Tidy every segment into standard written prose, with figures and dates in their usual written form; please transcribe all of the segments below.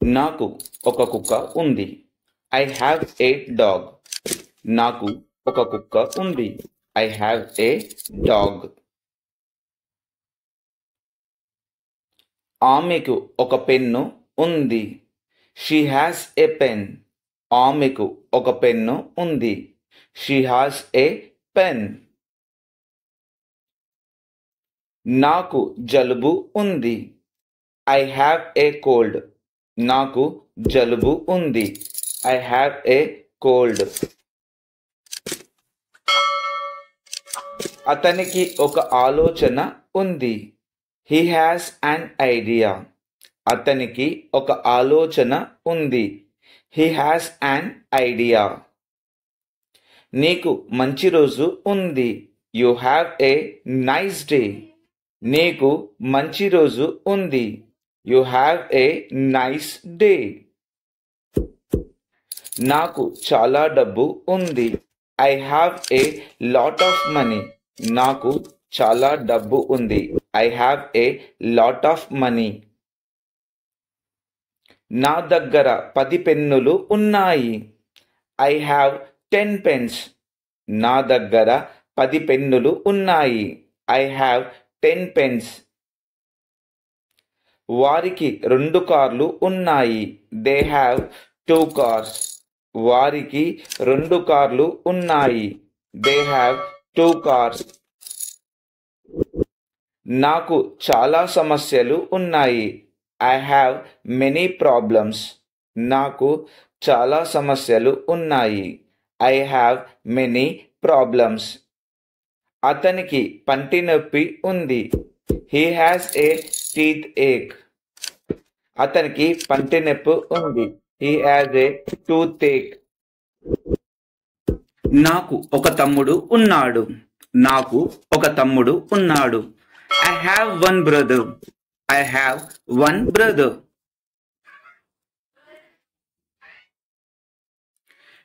నాకు ఒక కుక్క ఉంది. I have A dog. నాకు ఒక కుక్క ఉంది. I have A dog. ఆమెకు ఒక పెన్ను ఉంది. She has a pen. ఆమెకు ఒక పెన్ను ఉంది. She has a pen. నాకు జలుబు ఉంది. I have a cold. నాకు జలుబు ఉంది. I have a cold. అతనికి ఒక ఆలోచన ఉంది. He has an idea. అతనికి ఒక ఆలోచన ఉంది. He has an idea. నీకు మంచి రోజు ఉంది. You have a nice day. నీకు మంచి రోజు ఉంది. You have a nice day. నాకు చాలా డబ్బు ఉంది. I have a lot of money. నాకు చాలా డబ్బు ఉంది. I have a lot of money. నా దగ్గర 10 పెన్నులు ఉన్నాయి. I have 10 pens. నా దగ్గర 10 పెన్నులు ఉన్నాయి. I have 10 pens. వారికి 2 కార్లు ఉన్నాయి. They have 2 cars. వారికి 2 కార్లు ఉన్నాయి. They have 2 cars. నాకు చాలా సమస్యలు ఉన్నాయి. I have many problems. నాకు చాలా సమస్యలు ఉన్నాయి. I have many problems. అతనికి పంటి నొప్పి ఉంది. హీ హ్యాస్ ఏ టీత్ ఏక్. అతనికి పంటి నొప్పి ఉంది. హీ హ్యాస్ ఏ టూత్ ఏక్. నాకు ఒక తమ్ముడు ఉన్నాడు. నాకు ఒక తమ్ముడు ఉన్నాడు. I have 1 brother. I have 1 brother.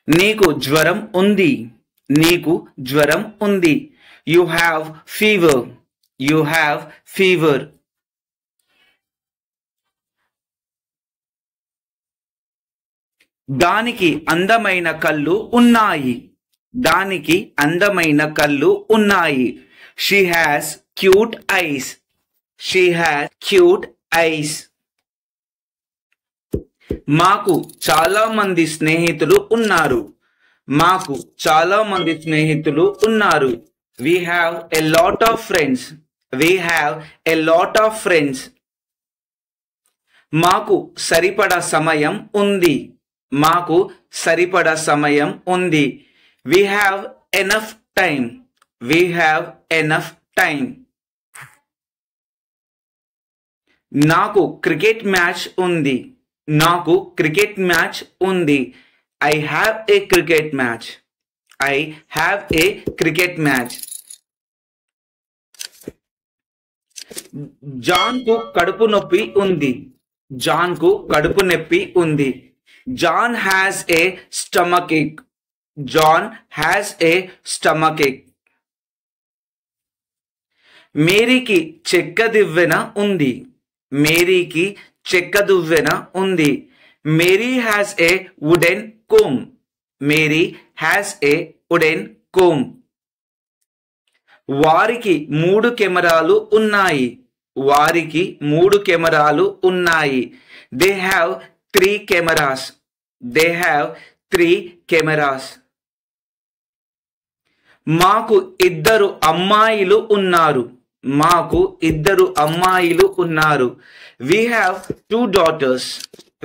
నీకు జ్వరం ఉంది. నీకు జ్వరం ఉంది. You have fever. You have fever. దానికి అందమైన కళ్ళు ఉన్నాయి. దానికి అందమైన కళ్ళు ఉన్నాయి. She has cute eyes. She has cute eyes. మాకు చాలా మంది స్నేహితులు ఉన్నారు. మాకు చాలా మంది స్నేహితులు ఉన్నారు. We have a lot of friends. We have a lot of friends. మాకు సరిపడా సమయం ఉంది. మాకు సరిపడా సమయం ఉంది. We have enough time. We have enough time. నాకు క్రికెట్ మ్యాచ్ ఉంది. నాకు క్రికెట్ మ్యాచ్ ఉంది. I have a cricket match. I have a cricket match. జాన్కు కడుపు నొప్పి ఉంది. జాన్కు కడుపు నొప్పి ఉంది. John has a stomach ache. John has a stomach ache. మేరీకి చెక్క దివ్వెన ఉంది. మేరీకి చెక్క దువ్వెన ఉంది. Mary has a wooden comb. Mary has a wooden comb. వారికి 3 కెమెరాలు ఉన్నాయి. వారికి 3 కెమెరాలు ఉన్నాయి. They have 3 cameras. They have 3 cameras. మాకు 2 అమ్మాయిలు ఉన్నారు. మాకు 2 అమ్మాయిలు ఉన్నారు. We have 2 daughters.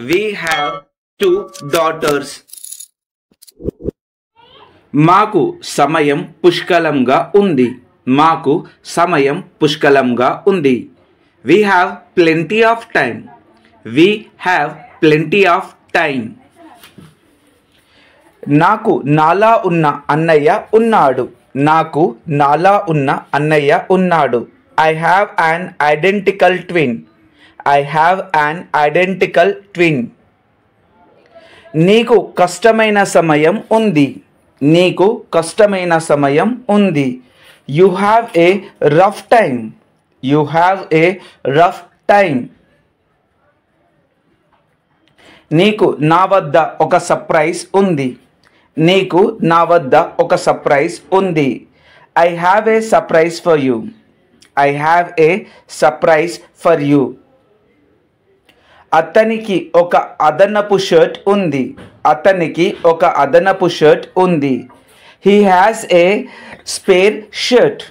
We have 2 daughters. మాకు సమయం పుష్కలంగా ఉంది. మాకు సమయం పుష్కలంగా ఉంది. We have plenty of time. We have plenty of time. నాకు నాలా ఉన్న అన్నయ్య ఉన్నాడు. నాకు నాలా ఉన్న అన్నయ్య ఉన్నాడు. I have an identical twin. I have an identical twin. నీకు కష్టమైన సమయం ఉంది. నీకు కష్టమైన సమయం ఉంది. You have a rough time. You have a rough time. నీకు నా వద్ద ఒక సర్ప్రైజ్ ఉంది. నీకు నా వద్ద ఒక సర్ప్రైజ్ ఉంది. I have a surprise for you. I have a surprise for you. అతనికి ఒక అదనపు షర్ట్ ఉంది. అతనికి ఒక అదనపు షర్ట్ ఉంది. He has a spare shirt.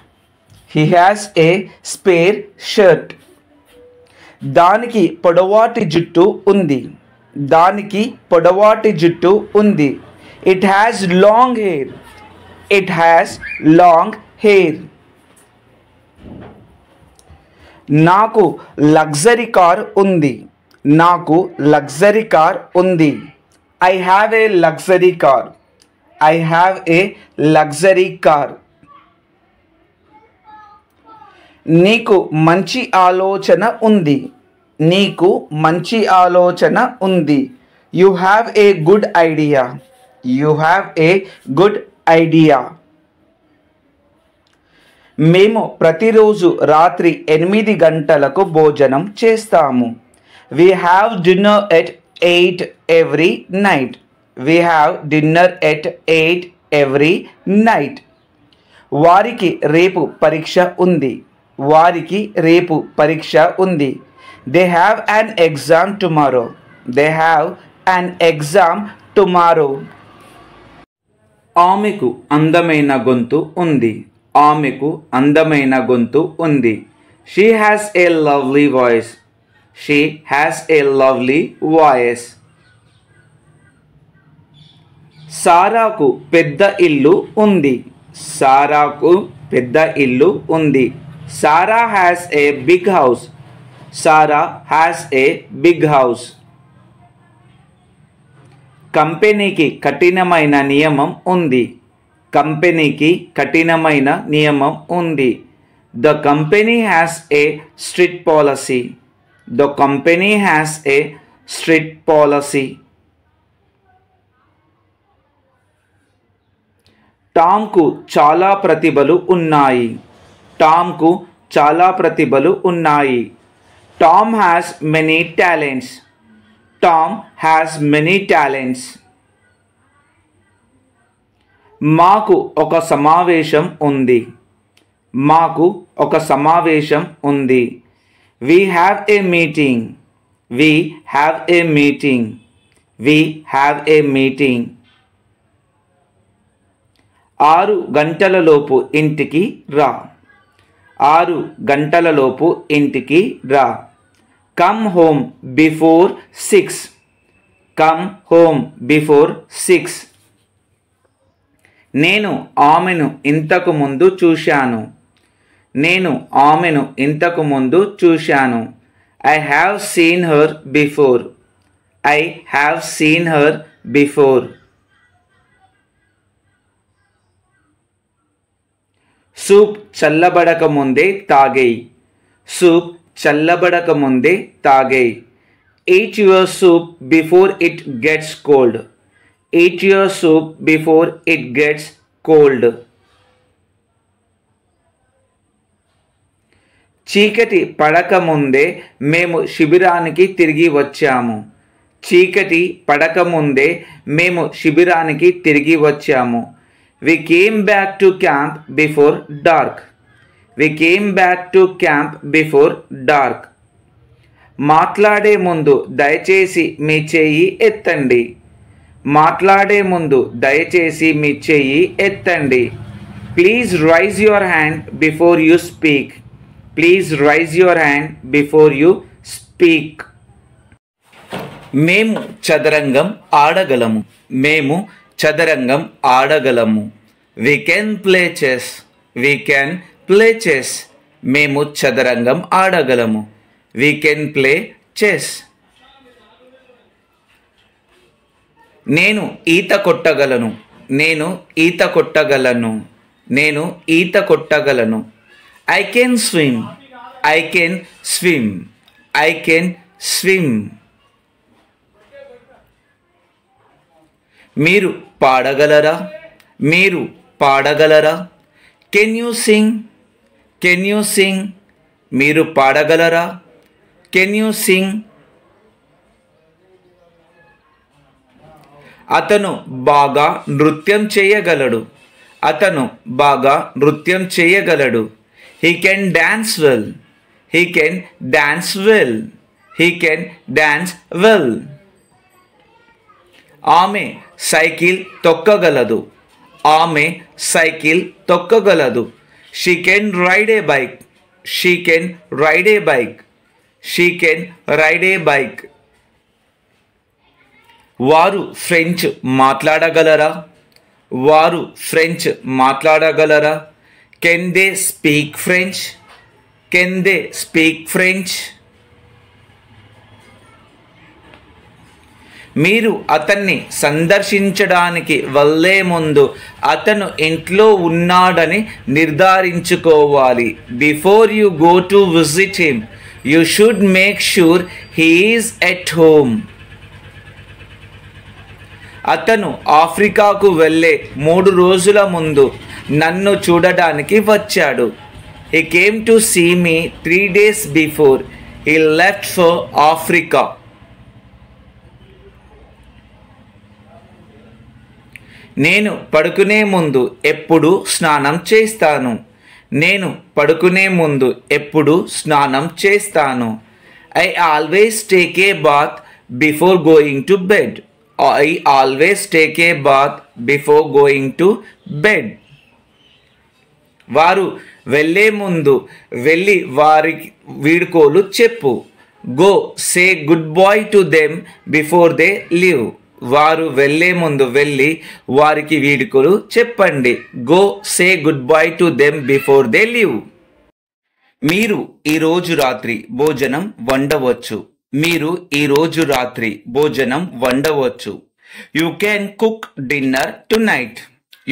He has a spare shirt. దానికి పొడవాటి జుట్టు ఉంది. దానికి పొడవాటి జుట్టు ఉంది. It has long hair. It has long hair. నాకు లగ్జరీ కార్ ఉంది. నాకు లగ్జరీ కార్ ఉంది. I have A luxury car. I have A luxury car. నీకు మంచి ఆలోచన ఉంది. నీకు మంచి ఆలోచన ఉంది. You have a good idea. You have a good idea. మేము ప్రతిరోజు రాత్రి 8 గంటలకు భోజనం చేస్తాము. We have dinner at 8 every night. We have dinner at 8 every night. వారికి రేపు పరీక్ష ఉంది. వారికి రేపు పరీక్ష ఉంది. They have an exam tomorrow. They have an exam tomorrow. ఆమెకు అందమైన గొంతు ఉంది. ఆమెకు అందమైన గొంతు ఉంది. She has a lovely voice. She has a lovely voice. సారాకు పెద్ద ఇల్లు ఉంది. సారాకు పెద్ద ఇల్లు ఉంది. సారా has a big house. Sarah has a big house. కంపెనీకి కఠినమైన నియమం ఉంది. కంపెనీకి కఠినమైన నియమం ఉంది. The company has a strict policy. The company has a strict policy. టామ్కు చాలా ప్రతిభలు ఉన్నాయి. టామ్కు చాలా ప్రతిభలు ఉన్నాయి. Tom has many talents. Tom has many talents. మాకు ఒక సమావేశం ఉంది. మాకు ఒక సమావేశం ఉంది. We have a meeting. We have a meeting. We have a meeting. 6 గంటలలోపు ఇంటికి రా. 6 గంటలలోపు ఇంటికి రా. Come home before 6. Come home before 6. నేను ఆమెను ఇంతకు ముందు చూశాను. నేను ఆమెను ఇంతకు ముందు చూశాను. I have seen her before. I have seen her before. Soup చల్లబడక ముందే తాగేయ్. సూప్ చల్లబడక ముందే తాగేయ్. Eat your soup before it gets cold. Eat your soup before it gets cold. చీకటి పడకముందే మేము శిబిరానికి తిరిగి వచ్చాము. చీకటి పడకముందే మేము శిబిరానికి తిరిగి వచ్చాము. We came back to camp before dark. We came back to camp before dark. మాట్లాడే ముందు దయచేసి మీ చెయ్యి ఎత్తండి. మాట్లాడే ముందు దయచేసి మీ చెయ్యి ఎత్తండి. Please raise your hand before you speak. Please raise your hand before you speak. మేము చదరంగం ఆడగలము. మేము చదరంగం ఆడగలము. We can play chess. We can play chess. మేము చదరంగం ఆడగలము. We can play chess. నేను ఈత కొట్టగలను. నేను ఈత కొట్టగలను. నేను ఈత కొట్టగలను. I can swim. I can swim. I can swim. మీరు పాడగలరా? మీరు పాడగలరా? Can you sing? Can you sing? మీరు పాడగలరా? Can you sing? అతను బాగా నృత్యం చేయగలడు. అతను బాగా నృత్యం చేయగలడు. He can dance well. He can dance well. He can dance well. ఆమె సైకిల్ తొక్కగలదు. ఆమె సైకిల్ తొక్కగలదు. She can ride a bike. She can ride a bike. She can ride a bike. వారు ఫ్రెంచ్ మాట్లాడగలరా? వారు ఫ్రెంచ్ మాట్లాడగలరా? Can they speak French? Can they speak French? మీరు అతన్ని సందర్శించడానికి వెళ్ళే ముందు అతను ఇంట్లో ఉన్నాడని నిర్ధారించుకోవాలి. Before you go to visit him you should make sure he is at home. అతను ఆఫ్రికాకు వెళ్ళే 3 రోజుల ముందు నన్ను చూడడానికి వచ్చాడు. He came to see me 3 days before he left for Africa. నేను పడుకునే ముందు ఎప్పుడు స్నానం చేస్తాను. నేను పడుకునే ముందు ఎప్పుడు స్నానం చేస్తాను. I always take a bath before going to bed. I always take a bath before going to bed. వారు వెళ్ళే ముందు వెళ్ళి వారికి వీడ్కోలు చెప్పు. Go say goodbye to them before they leave. వారు వెళ్ళే ముందు వెళ్ళి వారికి వీడ్కోలు చెప్పండి. Go say goodbye to them before they leave. మీరు ఈరోజు రాత్రి భోజనం వండవచ్చు. మీరు ఈరోజు రాత్రి భోజనం వండవచ్చు. You can cook dinner tonight.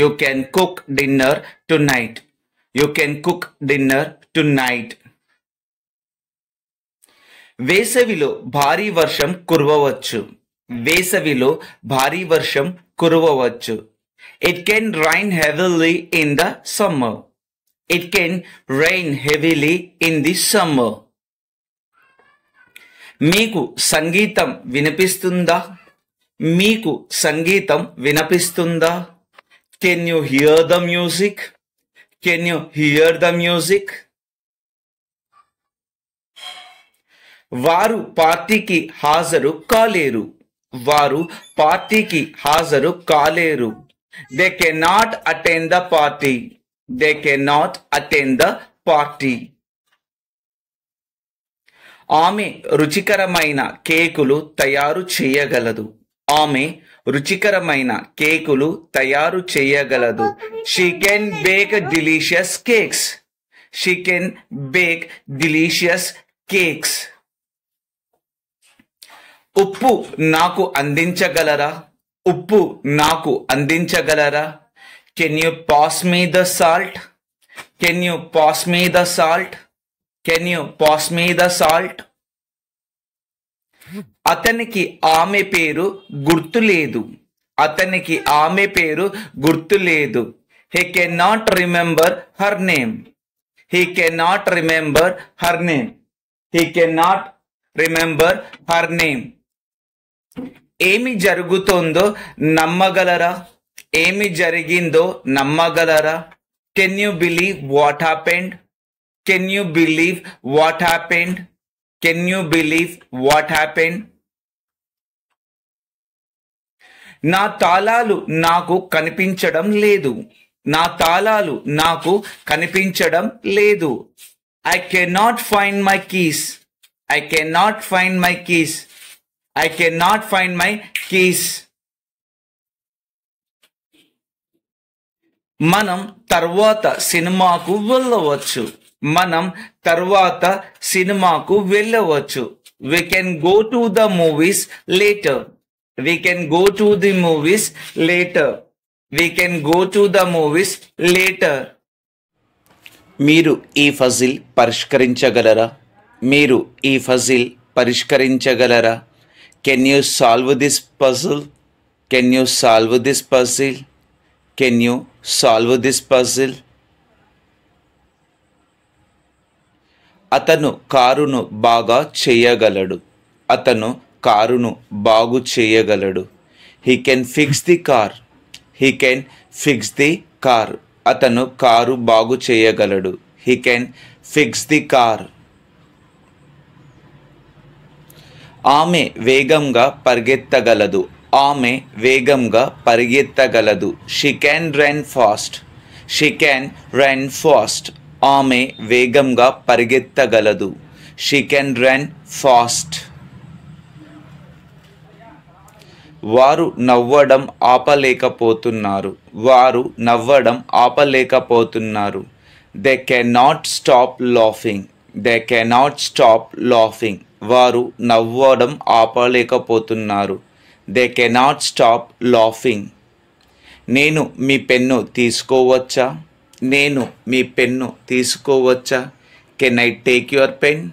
You can cook dinner tonight. You can cook dinner tonight. వేసవిలో భారీ వర్షం కురవవచ్చు. వేసవిలో భారీ వర్షం కురవవచ్చు. It can rain heavily in the summer. It can rain heavily in the summer. మీకు సంగీతం వినిపిస్తుందా? మీకు సంగీతం వినిపిస్తుందా? Can you hear the music? Can you hear the music? వారు పార్టీకి హాజరు కాలేరు. వారు పార్టీకి హాజరు కాలేరు. They cannot attend the party. They cannot attend the party. ఆమె రుచికరమైన కేకులు తయారు చేయగలదు. ఆమె రుచికరమైన కేకులు తయారు చేయగలదు. She can bake delicious cakes. She can bake delicious cakes. ఉప్పు నాకు అందించగలరా? ఉప్పు నాకు అందించగలరా? Can you pass me the salt? Can you pass me the salt? Can you pass me the salt? అతనికి ఆమె పేరు గుర్తులేదు. అతనికి ఆమె పేరు గుర్తులేదు. He can not remember her name. He can not remember her name. He can not remember her name. ఏమి జరుగుతుందో నమ్మగలరా? ఏమి జరిగిందో నమ్మగలరా? Can you believe what happened? Can you believe what happened? Can you believe what happened? నా తాళాలు నాకు కనిపించడం లేదు. నా తాళాలు నాకు కనిపించడం లేదు. I cannot find my keys. I cannot find my keys. I cannot find my keys. మనం తర్వాత సినిమాకు వెళ్ళవచ్చు. మనం తర్వాత సినిమాకు వెళ్ళవచ్చు. We can go to the movies later. We can go to the movies later. We can go to the movies later. మీరు ఈ పజిల్ పరిష్కరించగలరా? మీరు ఈ puzzle పరిష్కరించగలరా? Can you solve this puzzle? Can you solve this puzzle? Can you solve this puzzle? అతను కారును బాగా చేయగలడు. అతను కారును బాగు చేయగలడు. He can fix the car. He can fix the car. అతను కారు బాగు చేయగలడు. He can fix the car. ఆమె వేగంగా పరిగెత్తగలదు. ఆమె వేగంగా పరిగెత్తగలదు. She can run fast. She can run fast. ఆమె వేగంగా పరిగెత్తగలదు. She can run fast. వారు నవ్వడం ఆపలేకపోతున్నారు. వారు నవ్వడం ఆపలేకపోతున్నారు. They cannot stop laughing. They cannot stop laughing. వారు నవ్వడం ఆపలేకపోతున్నారు. They cannot stop laughing. నేను మీ పెన్ను తీసుకోవచ్చా? నేను మీ పెన్ను తీసుకోవచ్చా? Can I take your pen?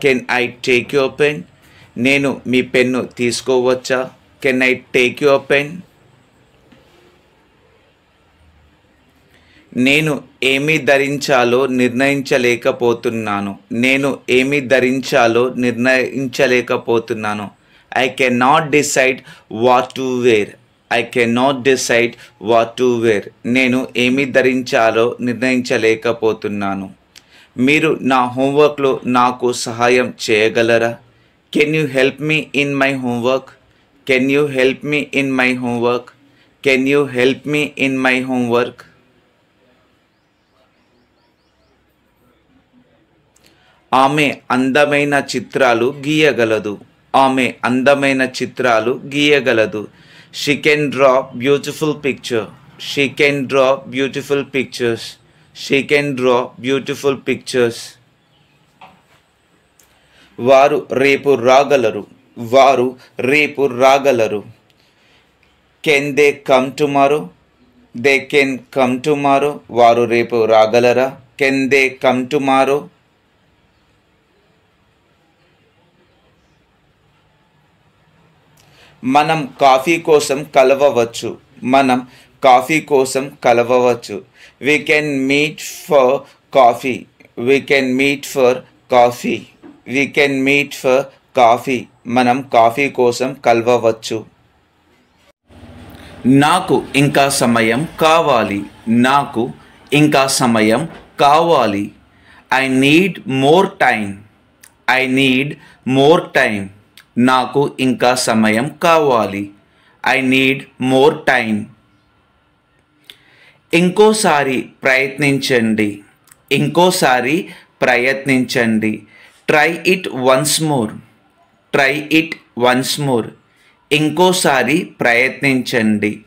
Can I take your pen? నేను మీ పెన్ను తీసుకోవచ్చా? Can I take your pen? నేను ఏమి ధరించాలో నిర్ణయించలేకపోతున్నాను. నేను ఏమి ధరించాలో నిర్ణయించలేకపోతున్నాను. I can not decide what to wear. I can not decide what to wear. నేను ఏమి ధరించాలో నిర్ణయించలేకపోతున్నాను. మీరు నా హోంవర్క్లో నాకు సహాయం చేయగలరా? Can you help me in my homework? Can you help me in my homework? Can you help me in my homework? ఆమె అందమైన చిత్రాలు గీయగలదు. ఆమె అందమైన చిత్రాలు గీయగలదు. She can draw beautiful picture. She can draw beautiful pictures. She can draw beautiful pictures. వారు రేపు రాగలరు. వారు రేపు రాగలరు. Can they come tomorrow? They can come tomorrow. వారు రేపు రాగలరా? Can they come tomorrow? మనం కాఫీ కోసం కలవవచ్చు. మనం కాఫీ కోసం కలవవచ్చు. We can meet for coffee. We can meet for coffee. We can meet for coffee. మనం కాఫీ కోసం కలవవచ్చు. నాకు ఇంకా సమయం కావాలి. నాకు ఇంకా సమయం కావాలి. I need more time. I need more time. నాకు ఇంకా సమయం కావాలి. I need more time. ఇంకోసారి ప్రయత్నించండి. ఇంకోసారి ప్రయత్నించండి. Try it once more. Try it once more. ఇంకోసారి ప్రయత్నించండి.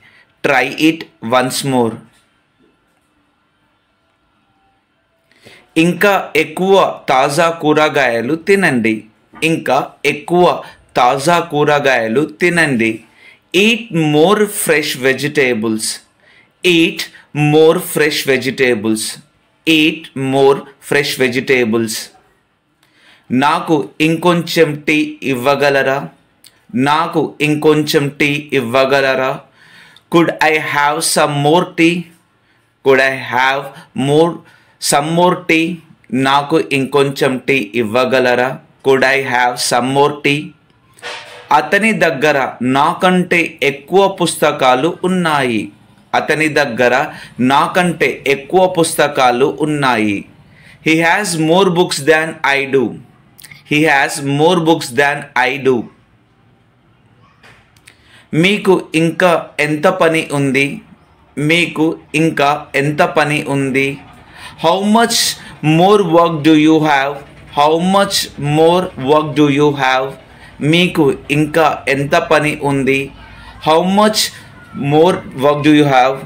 Try it once more. ఇంకా ఎక్కువ తాజా కూరగాయలు తినండి. ఇంకా ఎక్కువ తాజా కూరగాయలు తినండి. Eat more fresh vegetables. Eat more fresh vegetables. Eat more fresh vegetables. నాకు ఇంకొంచెం టీ ఇవ్వగలరా? నాకు ఇంకొంచెం టీ ఇవ్వగలరా? Could I have some more tea? Could I have some more tea? నాకు ఇంకొంచెం టీ ఇవ్వగలరా? Could I have some more tea? అతని దగ్గర నాకంటే ఎక్కువ పుస్తకాలు ఉన్నాయి. అతని దగ్గర నాకంటే ఎక్కువ పుస్తకాలు ఉన్నాయి. He has more books than I do. He has more books than I do. మీకు ఇంకా ఎంత పని ఉంది? మీకు ఇంకా ఎంత పని ఉంది? How much more work do you have? How much more work do you have? మీకు ఇంకా ఎంత పని ఉంది? How much more work do you have?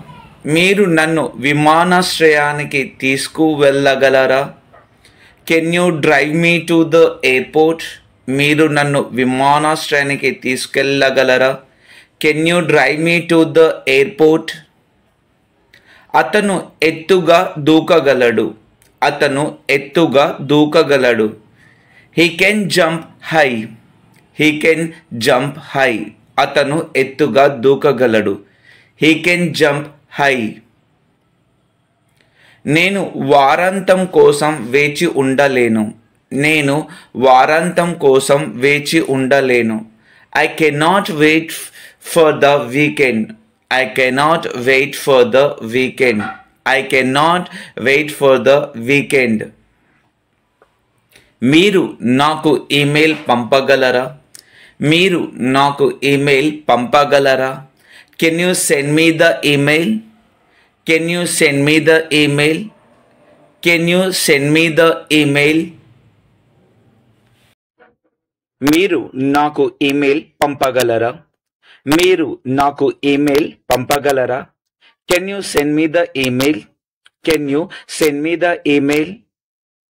మీరు నన్ను విమానాశ్రయానికి తీసుకువెళ్ళగలరా? Can you drive me to the airport? మీరు నన్ను విమానాశ్రయానికి తీసుకెళ్ళగలరా? Can you drive me to the airport? అతను ఎత్తుగా దూకగలడు. అతను ఎత్తుగా దూకగలడు. He can jump high. He can jump high. అతను ఎత్తుగా దూకగలడు. He can jump high. నేను వారాంతం కోసం వేచి ఉండలేను. నేను వారాంతం కోసం వేచి ఉండలేను. I cannot wait for the weekend. I cannot wait for the weekend. I cannot wait for the weekend. మీరు నాకు ఈమెయిల్ పంపగలరా? మీరు నాకు ఈమెయిల్ పంపగలరా? Can you send me the email? Can you send me the email? Can you send me the email? మీరు నాకు email పంపగలరా? మీరు నాకు ఈమెయిల్ పంపగలరా? Can you send me the email? Can you send me the email?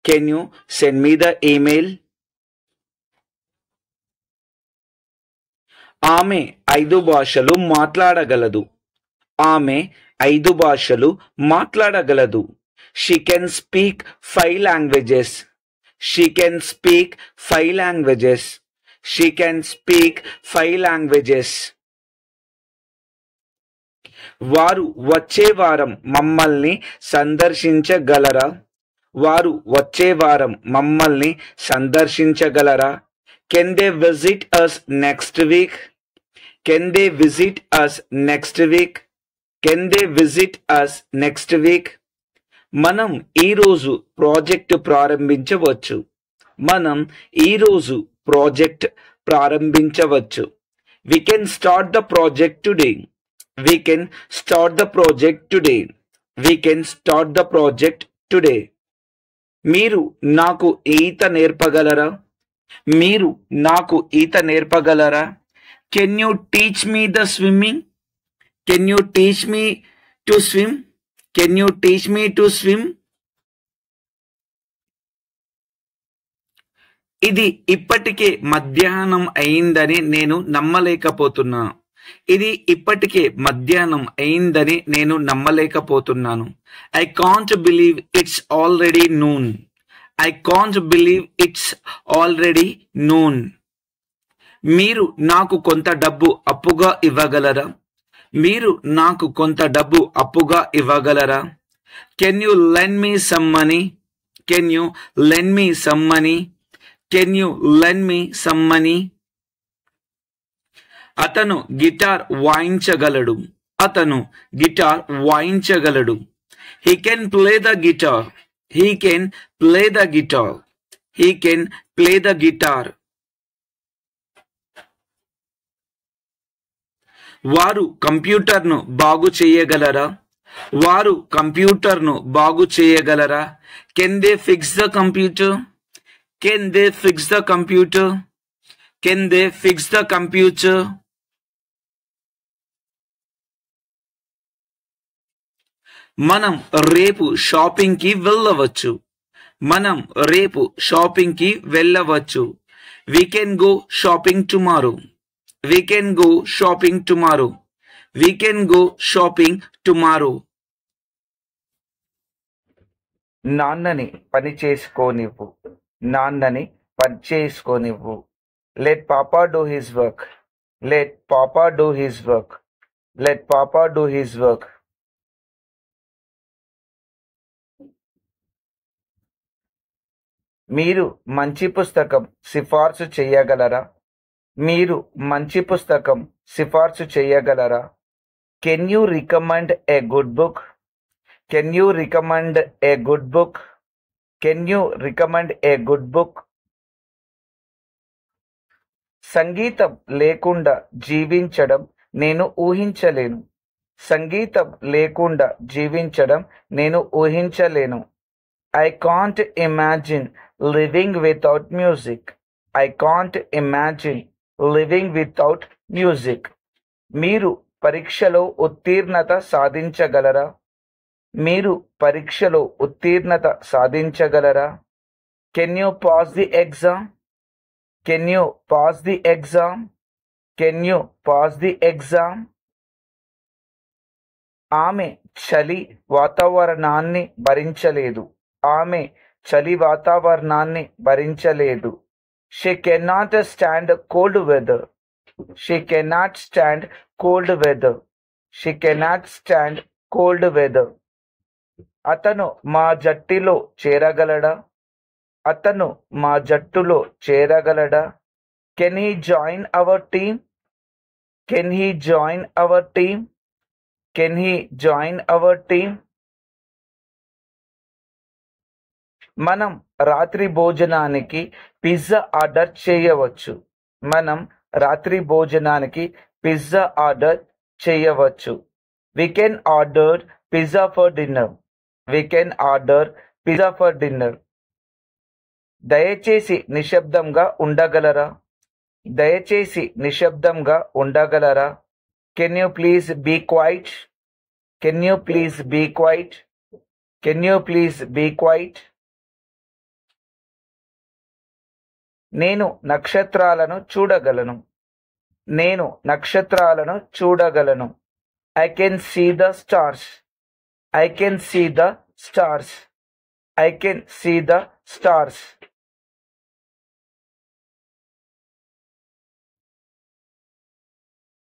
Can you send me the email? ఆమె 5 భాషలు మాట్లాడగలదు. ఆమె 5 భాషలు మాట్లాడగలదు. She can speak 5 languages. She can speak 5 languages. She can speak 5 languages. వారు వచ్చే వారం మమ్మల్ని సందర్శించగలరా? వారు వచ్చే వారం మమ్మల్ని సందర్శించగలరా? Can they visit us next week? Can they visit us next week? Can they visit us next week? మనం ఈరోజు ప్రాజెక్ట్ ప్రారంభించవచ్చు. మనం ఈరోజు ప్రాజెక్ట్ ప్రారంభించవచ్చు. We can start the project today. We can start the project today. We can start the project today. మీరు నాకు ఈత నేర్పగలరా? మీరు నాకు ఈత నేర్పగలరా? Can you teach me the swimming? Can you teach me to swim? Can you teach me to swim? ఇది ఇప్పటికే మధ్యాహ్నం అయిందని నేను నమ్మలేకపోతున్నాను. ఇది ఇప్పటికే మధ్యాహ్నం అయిందని నేను నమ్మలేకపోతున్నాను. I can't believe it's already noon. I can't believe it's already noon. మీరు నాకు కొంత డబ్బు అప్పుగా ఇవ్వగలరా? మీరు నాకు కొంత డబ్బు అప్పుగా ఇవ్వగలరా? Can you lend me some money? Can you lend me some money? Can you lend me some money? అతను గిటార్ వాయించగలడు. అతను గిటార్ వాయించగలడు. He can play the guitar. He can play the guitar. He can play the guitar. వారు కంప్యూటర్ను బాగు చేయగలరా? వారు కంప్యూటర్ను బాగు చేయగలరా? Can they fix the computer? Can they fix the computer? Can they fix the computer? మనం రేపు షాపింగ్ కి వెళ్ళవచ్చు. మనం రేపు షాపింగ్ కి వెళ్ళవచ్చు. We can go shopping tomorrow. We can go shopping tomorrow. We can go shopping tomorrow. నాన్నని పని చేసుకోనివ్వు. నాన్నని పని చేసుకోనివ్వు. Let Papa do his work. Let Papa do his work. Let Papa do his work. మీరు మంచి పుస్తకం సిఫార్సు చేయగలరా? మీరు మంచి పుస్తకం సిఫార్సు చేయగలరా? Can you recommend a good book? Can you recommend a good book? Can you recommend a good book? సంగీతం లేకుండా జీవించడం నేను ఊహించలేను. సంగీతం లేకుండా జీవించడం నేను ఊహించలేను. I can't imagine living without music. I can't imagine living without music. మీరు పరీక్షలో ఉత్తీర్ణత సాధించగలరా? మీరు పరీక్షలో ఉత్తీర్ణత సాధించగలరా? Can you pass the exam? Can you pass the exam? Can you pass the exam? ఆమె చలి వాతావరణాన్ని భరించలేదు. ఆమె చలి వాతావరణాన్ని భరించలేదు. She cannot stand cold weather. She cannot stand cold weather. She cannot stand cold weather. అతను మా జట్టులో చేరగలడా? అతను మా జట్టులో చేరగలడా? Can he join our team? Can he join our team? Can he join our team? మనం రాత్రి భోజనానికి పిజ్జా ఆర్డర్ చేయవచ్చు. మనం రాత్రి భోజనానికి పిజ్జా ఆర్డర్ చేయవచ్చు. We can order pizza for dinner. We can order pizza for dinner. దయచేసి నిశ్శబ్దంగా ఉండగలరా? దయచేసి నిశ్శబ్దంగా ఉండగలరా? Can you please be quiet? Can you please be quiet? Can you please be quiet? నేను నక్షత్రాలను చూడగలను. నేను నక్షత్రాలను చూడగలను. I can see the stars. I can see the stars. I can see the stars.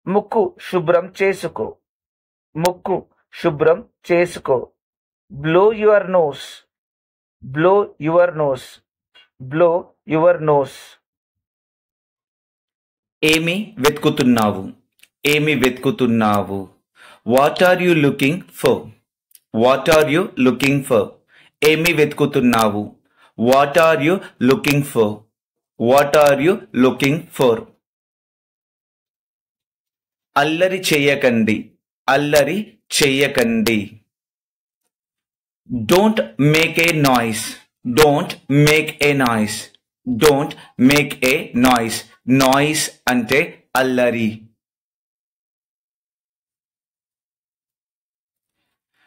ముక్కు శుభ్రం చేసుకో. ముక్కు శుభ్రం చేసుకో. Blow your nose. Blow your nose. Blow your nose. ఏమి వెతుకుతున్నావు? ఏమి వెతుకుతున్నావు? What are you looking for? What are you looking for? ఏమి వెతుకుతున్నావు? What are you looking for? What are you looking for? అల్లరి చెయ్యకండి. అల్లరి చెయ్యకండి. Don't make a noise. Don't make a noise. Don't make a noise. Noise అంటే అల్లరి.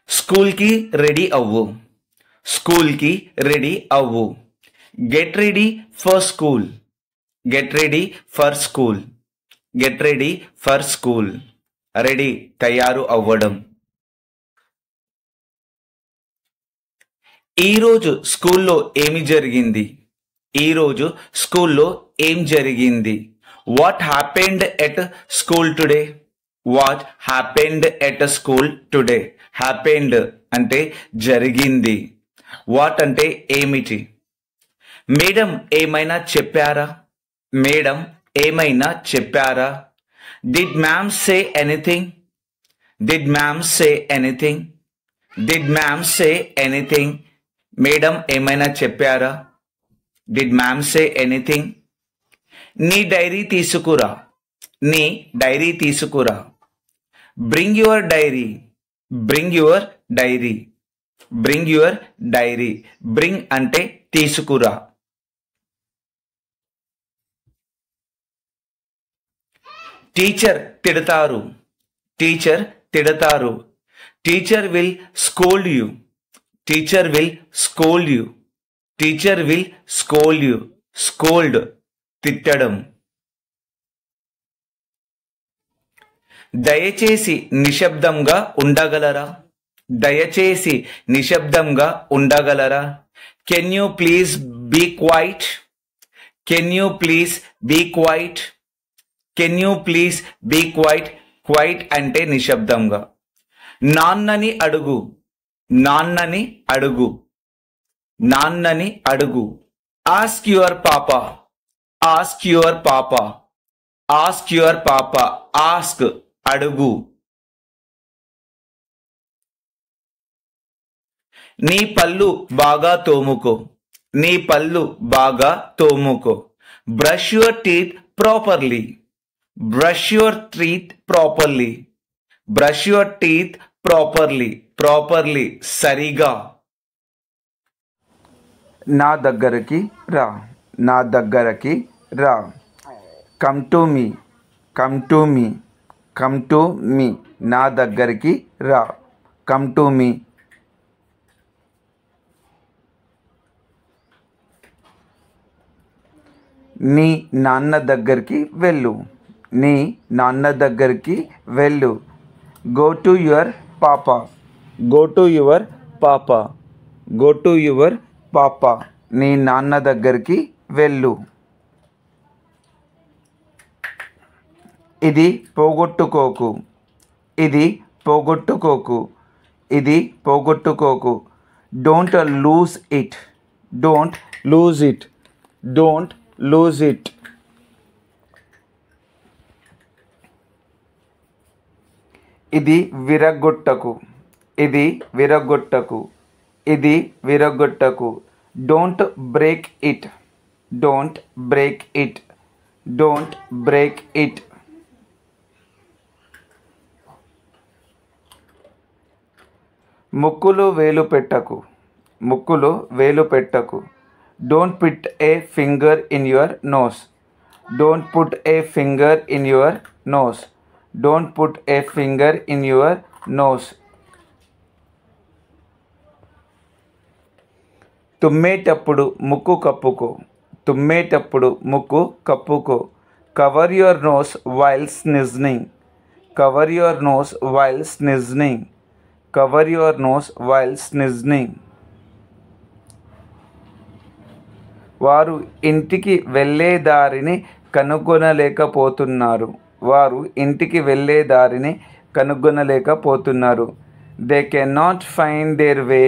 స్కూల్కి ready అవ్వు. స్కూల్కి ready అవ్వు. Get ready for school. Get ready for school. Get ready for school. Ready తయారు అవ్వడం. ఈరోజు స్కూల్లో ఏమి జరిగింది? ఈరోజు స్కూల్లో ఏం జరిగింది? What happened at school today? What happened at school today? Happened అంటే జరిగింది. వాట్ అంటే ఏమిటి? మేడం ఏమైనా చెప్పారా? మేడం ఏమైనా చెప్పారా? Did ma'am say anything? Did ma'am say anything? Did ma'am say anything? Madam ఏమైనా చెప్పారా? Did ma'am say anything? నీ డైరీ తీసుకురా. నీ డైరీ తీసుకురా. Bring your diary. Bring your diary. Bring your diary. Bring అంటే తీసుకురా. టీచర్ తిడతారు. టీచర్ తిడతారు. Teacher will scold you. Teacher will scold you. Teacher will scold you. Scold తిట్టడం. దయచేసి నిశ్శబ్దంగా ఉండగలరా? దయచేసి నిశ్శబ్దంగా ఉండగలరా? Can you please be quiet? Can you please be quiet? Can you please be quiet? Quiet అంటే నిశ్శబ్దంగా. నాన్నని అడుగు. నాన్నని అడుగు. నాన్నని అడుగు. Ask your papa. Ask your papa. Ask your papa. Ask అడుగు. నీ పళ్ళు బాగా తోముకో. నీ పళ్ళు బాగా తోముకో. Brush your teeth properly. Brush your teeth properly. Brush your teeth properly. Properly సరిగా. నా దగ్గరికి రా. నా దగ్గరికి రా. Come to me. Come to me. Come to me. నా దగ్గరికి రా. కమ్ టు మీ. నీ నాన్న దగ్గరికి వెళ్ళు. నీ నాన్న దగ్గరికి వెళ్ళు. గో టు యువర్ పాపా. గో టు యువర్ పాపా. గో టు యువర్ పాపా. నీ నాన్న దగ్గరికి వెళ్ళు. ఇది పోగొట్టుకోకు. ఇది పోగొట్టుకోకు. ఇది పోగొట్టుకోకు. Don't lose it. Don't lose it. Don't lose it. ఇది విరగొట్టకు, ఇది విరగొట్టకు, ఇది విరగొట్టకు. Don't break it, don't break it, don't break it. ముక్కులో వేలు పెట్టకు, ముక్కులో వేలు పెట్టకు. Don't put a finger in your nose, don't put a finger in your nose, don't put a finger in your nose. తుమ్మేటప్పుడు ముక్కు కప్పుకో, తుమ్మేటప్పుడు ముక్కు కప్పుకో. Cover your nose while sneezing, cover your nose while sneezing, cover your nose while sneezing. వారు ఇంటికి వెళ్ళే దారిని కనుగొనలేకపోతున్నారు, వారు ఇంటికి వెళ్ళే దారిని కనుగొనలేకపోతున్నారు. They cannot find their way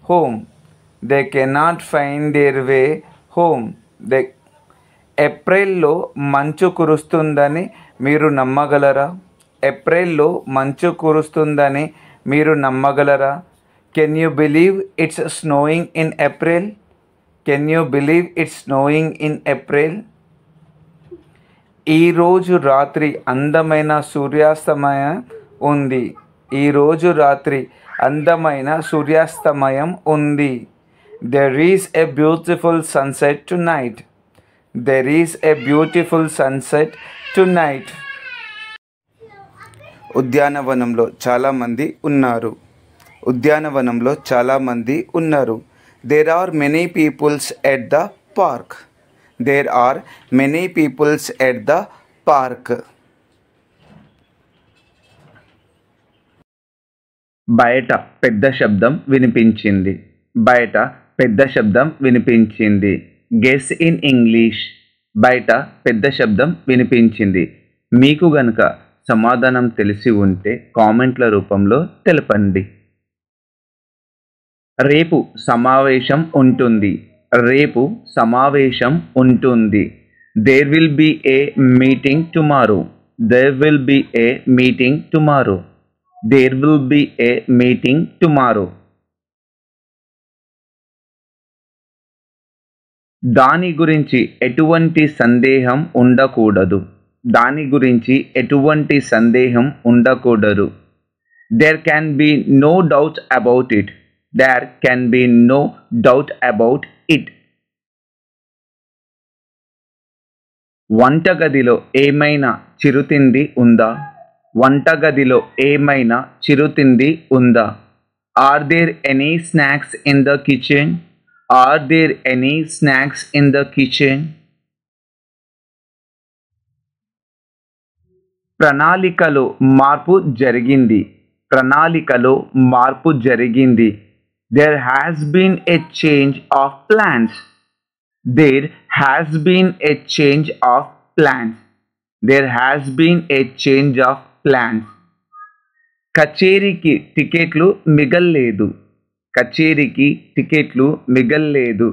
home, they cannot find their way home. ఏప్రిల్లో మంచు కురుస్తుందని మీరు నమ్మగలరా? ఏప్రిల్లో మంచు కురుస్తుందని మీరు నమ్మగలరా? Can you believe it's snowing in April? Can you believe it's snowing in April? ఈరోజు రాత్రి అందమైన సూర్యాస్తమయం ఉంది, ఈరోజు రాత్రి అందమైన సూర్యాస్తమయం ఉంది. There is a beautiful sunset tonight, there is a beautiful sunset tonight. ఉద్యానవనంలో చాలామంది ఉన్నారు, ఉద్యానవనంలో చాలామంది ఉన్నారు. There are many peoples at the park, there are many peoples at the park. బయట పెద్ద శబ్దం వినిపించింది, బయట పెద్ద శబ్దం వినిపించింది. Guess in English. బయట పెద్ద శబ్దం వినిపించింది. మీకు గనుక సమాధానం తెలిసి ఉంటే కామెంట్ల రూపంలో తెలపండి. రేపు సమావేశం ఉంటుంది, రేపు సమావేశం ఉంటుంది. There will be a meeting tomorrow, there will be a meeting tomorrow, there will be a meeting tomorrow. దాని గురించి ఎటువంటి సందేహం ఉండకూడదు, దాని గురించి ఎటువంటి సందేహం ఉండకూడదు. There can be no doubt about it, there can be no doubt about it. వంటగదిలో ఏమైనా చిరుతిండి ఉందా? వంటగదిలో ఏమైనా చిరుతిండి ఉందా? Are there any snacks in the kitchen? Are there any snacks in the kitchen? ప్రణాళికలో మార్పు జరిగింది, ప్రణాళికలో మార్పు జరిగింది. There has been a change of plans, there has been a change of plans, there has been a change of plans. కచేరీకి టికెట్లు మిగల్లేదు, కచేరీకి టికెట్లు మిగల్లేదు.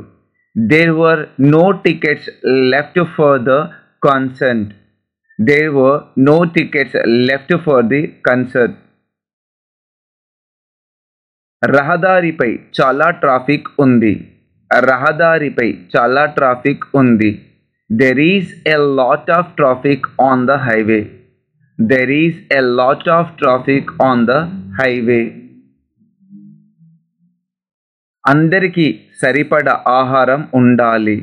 There were no tickets left for the concert, there were no tickets left for the concert. రహదారిపై చాలా traffic ఉంది, రహదారిపై చాలా ట్రాఫిక్ ఉంది. There is a lot of traffic on the highway, there is a lot of traffic on the highway. అందరికీ సరిపడ ఆహారం ఉండాలి.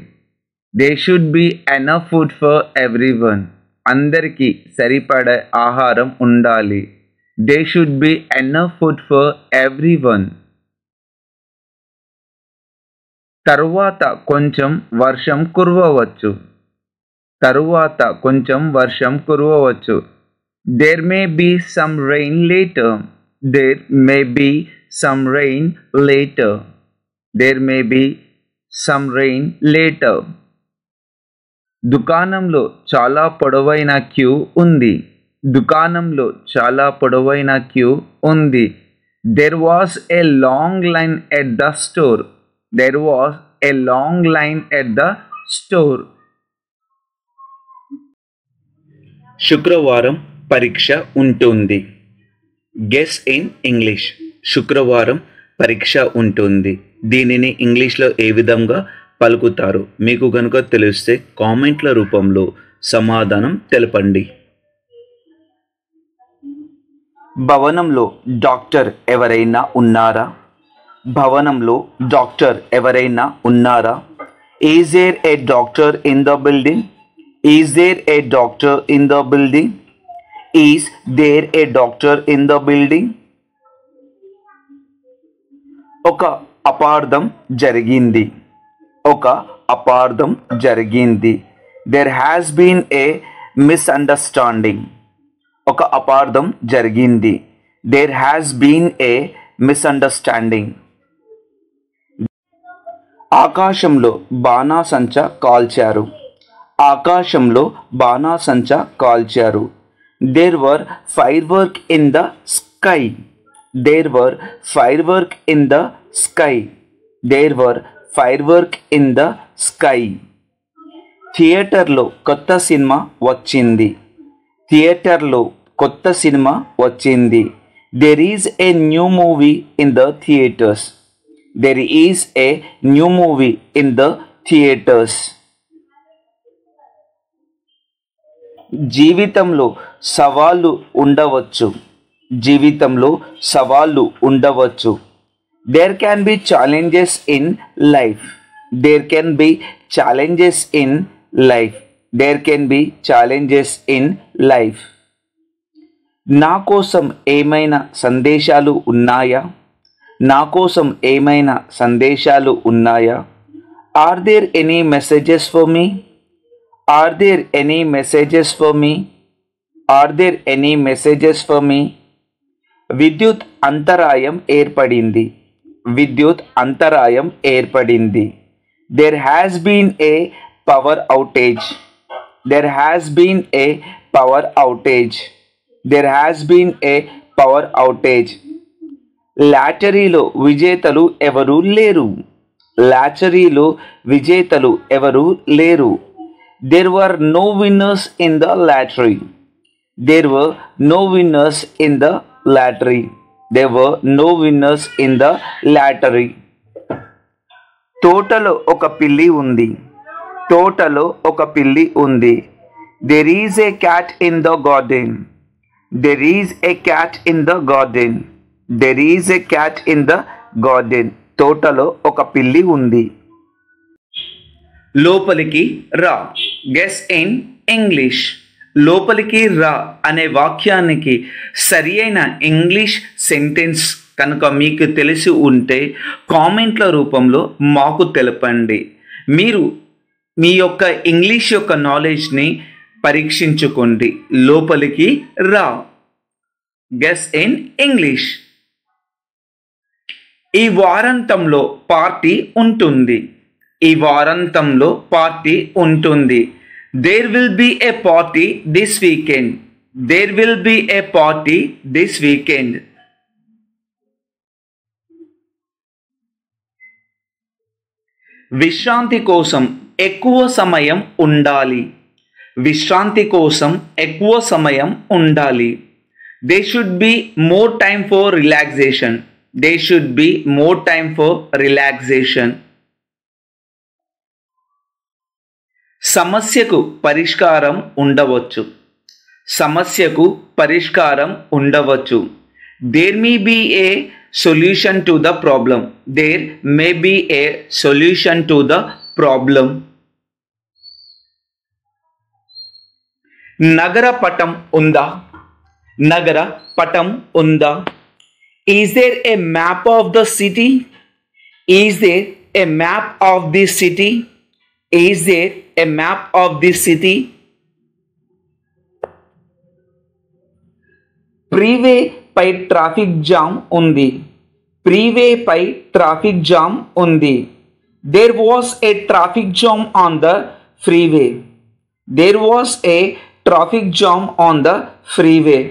They should be enough food for everyone, అందరికీ సరిపడ ఆహారం ఉండాలి. They should be enough food for everyone. తరువాత కొంచెం వర్షం కురవవచ్చు, తరువాత కొంచెం వర్షం కురవవచ్చు. There may be some rain later, there may be some rain later, there may be some rain later. దుకాణంలో చాలా పొడవైన క్యూ ఉంది, దుకాణంలో చాలా పొడవైన క్యూ ఉంది. There was a long line at the store, there was a long line at the store. శుక్రవారం పరీక్ష ఉంటుంది, గెస్ ఇన్ ఇంగ్లీష్. శుక్రవారం పరీక్ష ఉంటుంది. దీనిని ఇంగ్లీష్లో ఏ విధంగా పలుకుతారు? మీకు కనుక తెలిస్తే కామెంట్ల రూపంలో సమాధానం తెలపండి. భవనంలో డాక్టర్ ఎవరైనా ఉన్నారా? భవనంలో డాక్టర్ ఎవరైనా ఉన్నారా? Is there a doctor in the building? Is there a doctor in the building? Is there a doctor in the building? ఒక అపార్థం జరిగింది. ఒక అపార్థం జరిగింది. There has been a misunderstanding. ఒక అపార్థం జరిగింది. There has been a misunderstanding. ఆకాశంలో బాణాసంచా కాల్చారు. ఆకాశంలో బాణాసంచా కాల్చారు. There were fire work in the sky. There were fire work in the sky. There were fire work in the sky. థియేటర్లో కొత్త సినిమా వచ్చింది. థియేటర్లో కొత్త సినిమా వచ్చింది. There is a new movie in the theatres. There is a new movie in the theaters. జీవితంలో సవాళ్ళు ఉండవచ్చు. జీవితంలో సవాళ్ళు ఉండవచ్చు. There can be challenges in life. There can be challenges in life. There can be challenges in life. నా కోసం ఏమైనా సందేశాలు ఉన్నాయా? నా కోసం ఏమైనా సందేశాలు ఉన్నాయా? Are there any messages for me? Are there any messages for me? Are there any messages for me? విద్యుత్ అంతరాయం ఏర్పడింది. విద్యుత్ అంతరాయం ఏర్పడింది. There has been a power outage. There has been a power outage. There has been a power outage. లాటరీలో విజేతలు ఎవరూ లేరు. లాటరీలో విజేతలు ఎవరూ లేరు. There were no winners in the lottery. There were no winners in the lottery. There were no winners in the lottery. తోటలో ఒక పిల్లి ఉంది. తోటలో ఒక పిల్లి ఉంది. There is a cat in the garden. There is a cat in the garden. There is a cat in the garden. తోటలో ఒక పిల్లి ఉంది. లోపలికి రా. Guess in English. లోపలికి రా అనే వాక్యానికి సరి అయిన ఇంగ్లీష్ సెంటెన్స్ కనుక మీకు తెలిసి ఉంటే కామెంట్ల రూపంలో మాకు తెలపండి. మీరు మీ యొక్క ఇంగ్లీష్ యొక్క నాలెడ్జ్ని పరీక్షించుకోండి. లోపలికి రా. Guess in English. ఈ వారాంతంలో పార్టీ ఉంటుంది. ఈ వారాంతంలో పార్టీ ఉంటుంది. There will be a party this weekend. There will be a party this weekend. విశ్రాంతి కోసం ఎక్కువ సమయం ఉండాలి. విశ్రాంతి కోసం ఎక్కువ సమయం ఉండాలి. They should be more time for relaxation. There should be more time for relaxation. సమస్యకు పరిష్కారం ఉండవచ్చు. సమస్యకు పరిష్కారం ఉండవచ్చు. There may be a solution to the problem. There may be a solution to the problem. నగర పటం ఉందా? నగర పటం ఉందా? Is there a map of the city? Is there a map of the city? Is there a map of the city? Freeway పై traffic jam ఉంది. Freeway పై traffic jam ఉంది. There was a traffic jam on the freeway. There was a traffic jam on the freeway.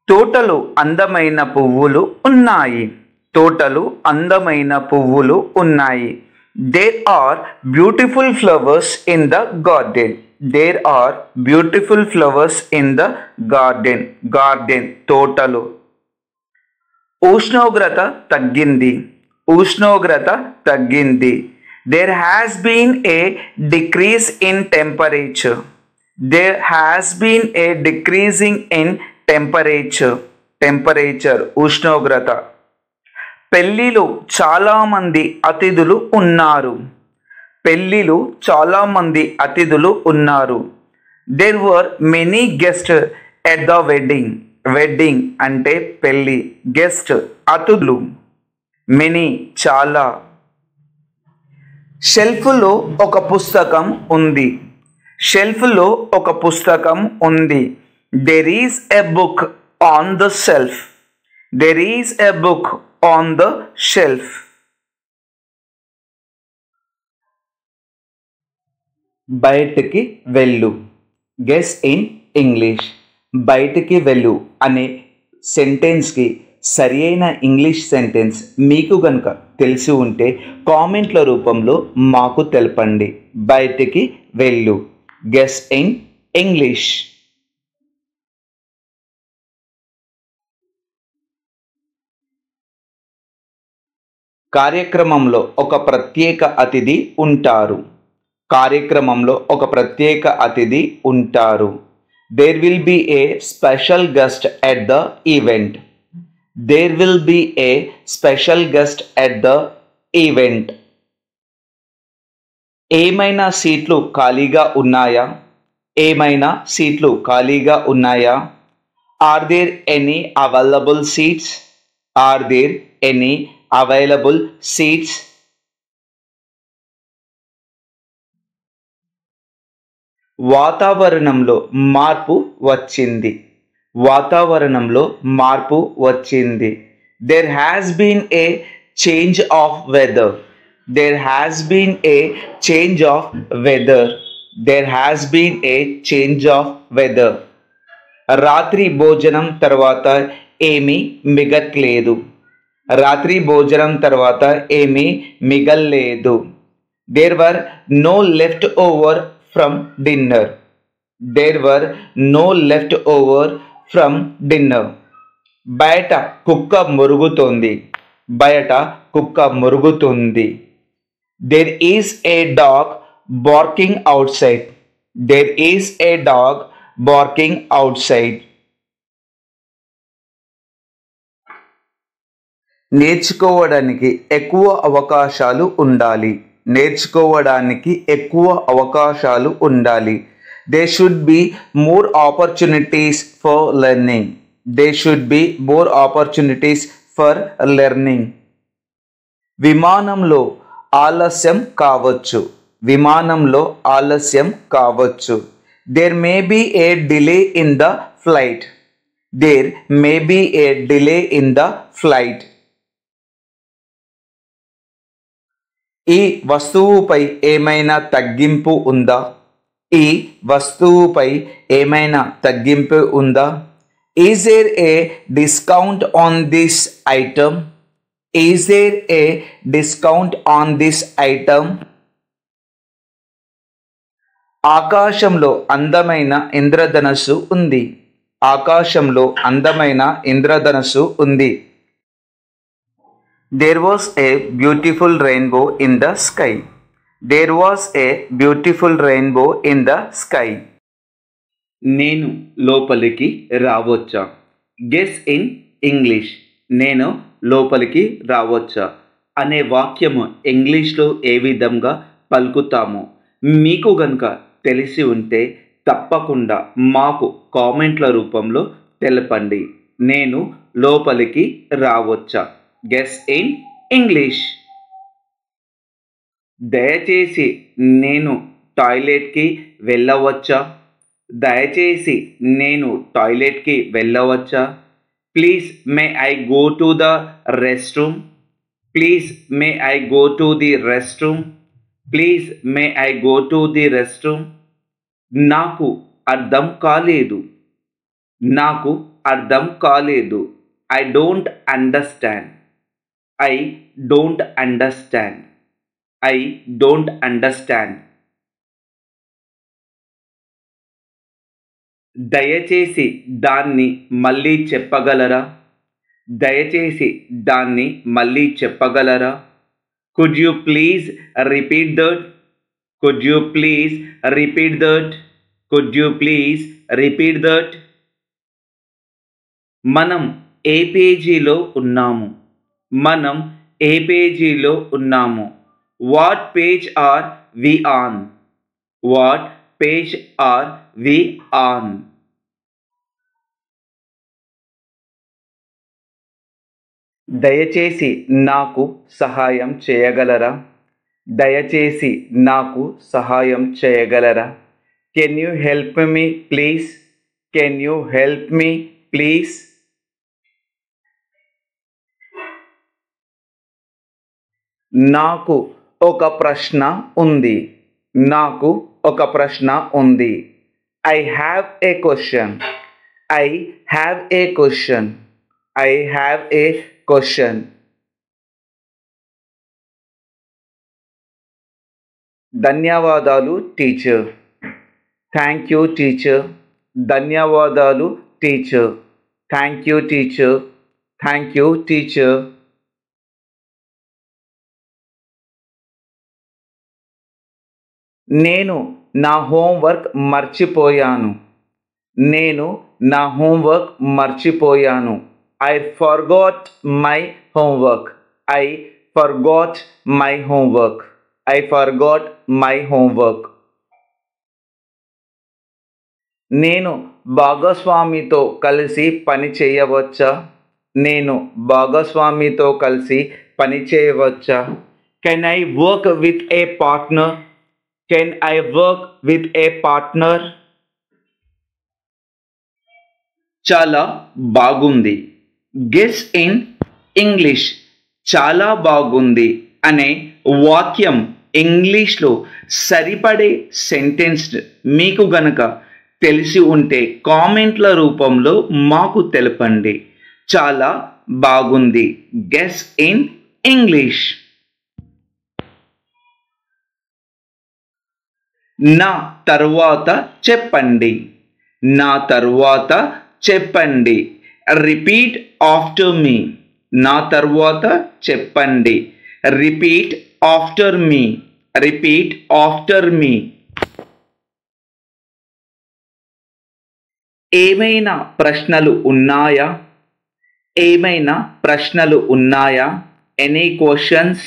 తోటలో అందమైన పువ్వులు ఉన్నాయి. తోటలో అందమైన పువ్వులు ఉన్నాయి. There are beautiful flowers in the garden. There are beautiful flowers in the garden. Garden తోటలో. ఉష్ణోగ్రత తగ్గింది. ఉష్ణోగ్రత తగ్గింది. There has been a decrease in temperature. There has been a decreasing in temperature. Temperature ఉష్ణోగ్రత. పెళ్ళిలో చాలామంది అతిథులు ఉన్నారు. పెళ్ళిలో చాలామంది అతిథులు ఉన్నారు. There were many guests at the wedding. Wedding అంటే పెళ్ళి. గెస్ట్ అతిథులు. మెనీ చాలా. షెల్ఫ్లో ఒక పుస్తకం ఉంది. షెల్ఫ్లో ఒక పుస్తకం ఉంది. There is a book on the shelf. There is a book on the shelf. బయటికి వెళ్ళు. Guess in English. బయటికి వెళ్ళు అనే సెంటెన్స్కి సరి అయిన ఇంగ్లీష్ సెంటెన్స్ మీకు గనుక తెలిసి ఉంటే కామెంట్ల రూపంలో మాకు తెలపండి. బయటికి వెళ్ళు. Guess in English. కార్యక్రమంలో ఒక ప్రత్యేక అతిథి ఉంటారు. కార్యక్రమంలో ఒక ప్రత్యేక అతిథి ఉంటారు. There will be a special guest at the event. There will be a special guest at the event. ఏమైనా సీట్లు ఖాళీగా ఉన్నాయా? ఏమైనా సీట్లు ఖాళీగా ఉన్నాయా? Are there any available seats? Are there any available seats? వాతావరణంలో మార్పు వచ్చింది. వాతావరణంలో మార్పు వచ్చింది. There has been a change of weather. There has been a change of weather. There has been a change of weather. రాత్రి భోజనం తర్వాత ఏమీ మిగట్లేదు. రాత్రి భోజనం తర్వాత ఏమీ మిగల్లేదు. There were no left over from dinner. There were no left over from dinner. బయట కుక్క మురుగుతోంది. బయట కుక్క మురుగుతుంది. There is a dog barking outside. There is a dog barking outside. నేర్చుకోవడానికి ఎక్కువ అవకాశాలు ఉండాలి. నేర్చుకోవడానికి ఎక్కువ అవకాశాలు ఉండాలి. There should be more opportunities for learning. There should be more opportunities for learning. విమానంలో ఆలస్యం కావచ్చు. విమానంలో ఆలస్యం కావచ్చు. There may be a delay in the flight. There may be a delay in the flight. ఈ వస్తువుపై ఏమైనా తగ్గింపు ఉందా? ఈ వస్తువుపై ఏమైనా తగ్గింపు ఉందా? Is there a discount on this item? Is there a discount on this item? ఆకాశంలో అందమైన ఇంద్రధనస్సు ఉంది. ఆకాశంలో అందమైన ఇంద్రధనస్సు ఉంది. There was a beautiful rainbow in the sky. There was a beautiful rainbow in the sky. నేను లోపలికి రావచ్చా? Guess in English. నేను లోపలికి రావచ్చా అనే వాక్యము ఇంగ్లీష్లో ఏ విధంగా పలుకుతామో మీకు గనుక తెలిసి ఉంటే తప్పకుండా మాకు కామెంట్ల రూపంలో తెలపండి. నేను లోపలికి రావచ్చా? Guess in English. దయచేసి నేను టాయిలెట్కి వెళ్ళవచ్చా? దయచేసి నేను టాయిలెట్కి వెళ్ళవచ్చా? Please may I go to the rest room. Please may I go to the rest room. Please may I go to the rest room. నాకు అర్థం కాలేదు. నాకు అర్థం కాలేదు. I don't understand. I don't understand. I don't understand. దయచేసి దాన్ని మళ్ళీ చెప్పగలరా? దయచేసి దాన్ని మళ్ళీ చెప్పగలరా? Could you please repeat that? Could you please repeat that? Could you please repeat that? మనం ఏ పేజీలో ఉన్నాము? మనం ఏ పేజీలో ఉన్నాము? What page are we on? What page are we on? దయచేసి నాకు సహాయం చేయగలరా? దయచేసి నాకు సహాయం చేయగలరా? Can you help me please? Can you help me please? నాకు ఒక ప్రశ్న ఉంది. నాకు ఒక ప్రశ్న ఉంది. I have a question. I have a question. I have a question. ధన్యవాదాలు టీచర్. Thank you teacher. ధన్యవాదాలు teacher. Thank you teacher. Thank you teacher. నేను నా హోంవర్క్ మర్చిపోయాను. నేను నా హోంవర్క్ మర్చిపోయాను. I forgot my homework. I forgot my homework. I forgot my homework. నేను భాగస్వామితో కలిసి పని చేయవచ్చా? నేను భాగస్వామితో కలిసి పని చేయవచ్చా? Can I work with a partner? Can I work with a partner? చాలా బాగుంది. Guess in English. చాలా బాగుంది అనే వాక్యం ఇంగ్లీష్లో సరిపడే సెంటెన్స్ మీకు గనక తెలిసి ఉంటే కామెంట్ల రూపంలో మాకు తెలపండి. చాలా బాగుంది. Guess in English. నా తర్వాత చెప్పండి. నా తర్వాత చెప్పండి. రిపీట్ ఆఫ్టర్ మీ. నా తర్వాత చెప్పండి. రిపీట్ ఆఫ్టర్ మీ. రిపీట్ ఆఫ్టర్ మీ. ఏమైనా ప్రశ్నలు ఉన్నాయా? ఏమైనా ప్రశ్నలు ఉన్నాయా? Any questions?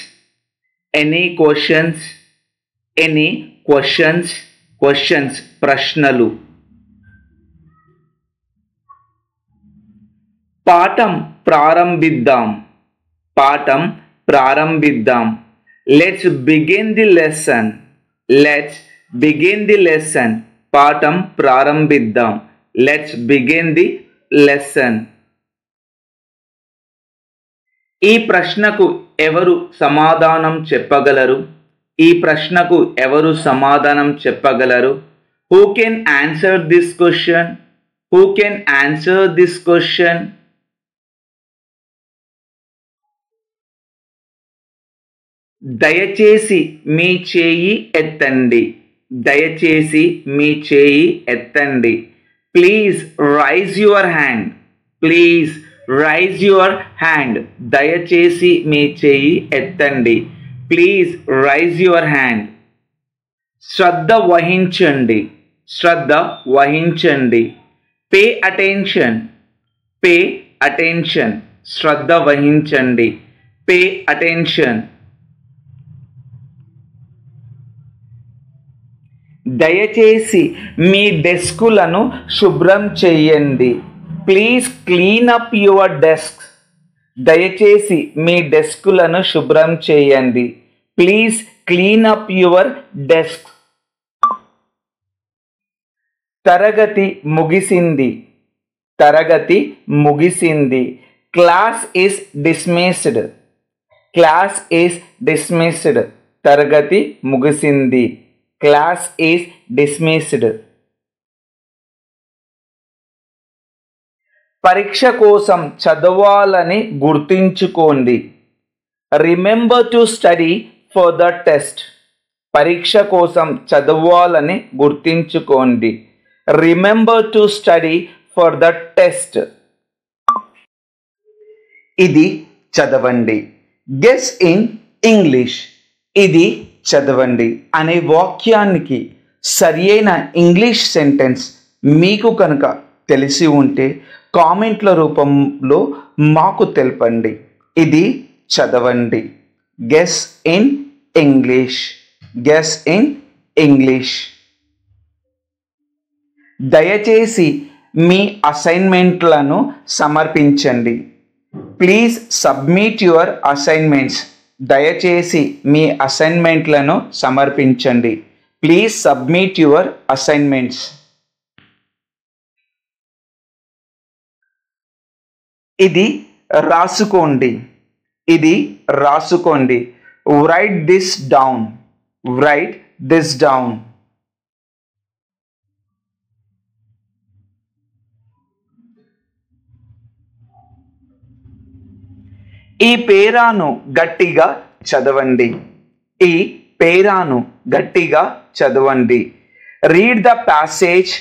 Any questions? Any questions? Questions ప్రశ్నలు. పాఠం ప్రారంభిద్దాం. పాఠం ప్రారంభిద్దాం. Let's begin the lesson. Let's begin the lesson. పాఠం ప్రారంభిద్దాం. Let's begin the lesson. ఈ ప్రశ్నకు ఎవరు సమాధానం చెప్పగలరు? ఈ ప్రశ్నకు ఎవరు సమాధానం చెప్పగలరు? Who can answer this question? Who can answer this question? దయచేసి మీ చేయి ఎత్తండి. దయచేసి మీ చేయి ఎత్తండి. Please raise your hand. Please raise your hand. దయచేసి మీ చేయి ఎత్తండి. Please raise your hand. శ్రద్ధ వహించండి. శ్రద్ధ వహించండి. Pay attention. Pay attention. శ్రద్ధ వహించండి. Pay attention. దయచేసి మీ డెస్కులను శుభ్రం చేయండి. Please clean up your desk. దయచేసి మీ డెస్కులను శుభ్రం చేయండి. Please clean up your desk. తరగతి ముగిసింది. తరగతి ముగిసింది. Class is dismissed. Class is dismissed. తరగతి ముగిసింది. Class is dismissed. పరీక్ష కోసం చదవాలని గుర్తుంచుకోండి. Remember to study for the test. పరీక్ష కోసం చదవాలని గుర్తుంచుకోండి. Remember to study for the test. ఇది చదవండి. Guess in English. ఇది చదవండి అనే వాక్యానికి సరియైన ఇంగ్లీష్ సెంటెన్స్ మీకు కనుక తెలిసి ఉంటే కామెంట్ల రూపంలో మాకు తెలపండి. ఇది చదవండి. Guess in English. Guess in English. దయచేసి మీ అసైన్మెంట్లను సమర్పించండి. Please submit your assignments. దయచేసి మీ అసైన్మెంట్లను సమర్పించండి. Please submit your assignments. ఇది రాసుకోండి. ఇది రాసుకోండి. Write this down. Write this down. ఈ పేరాను గట్టిగా చదవండి. ఈ పేరాను గట్టిగా చదవండి. Read the passage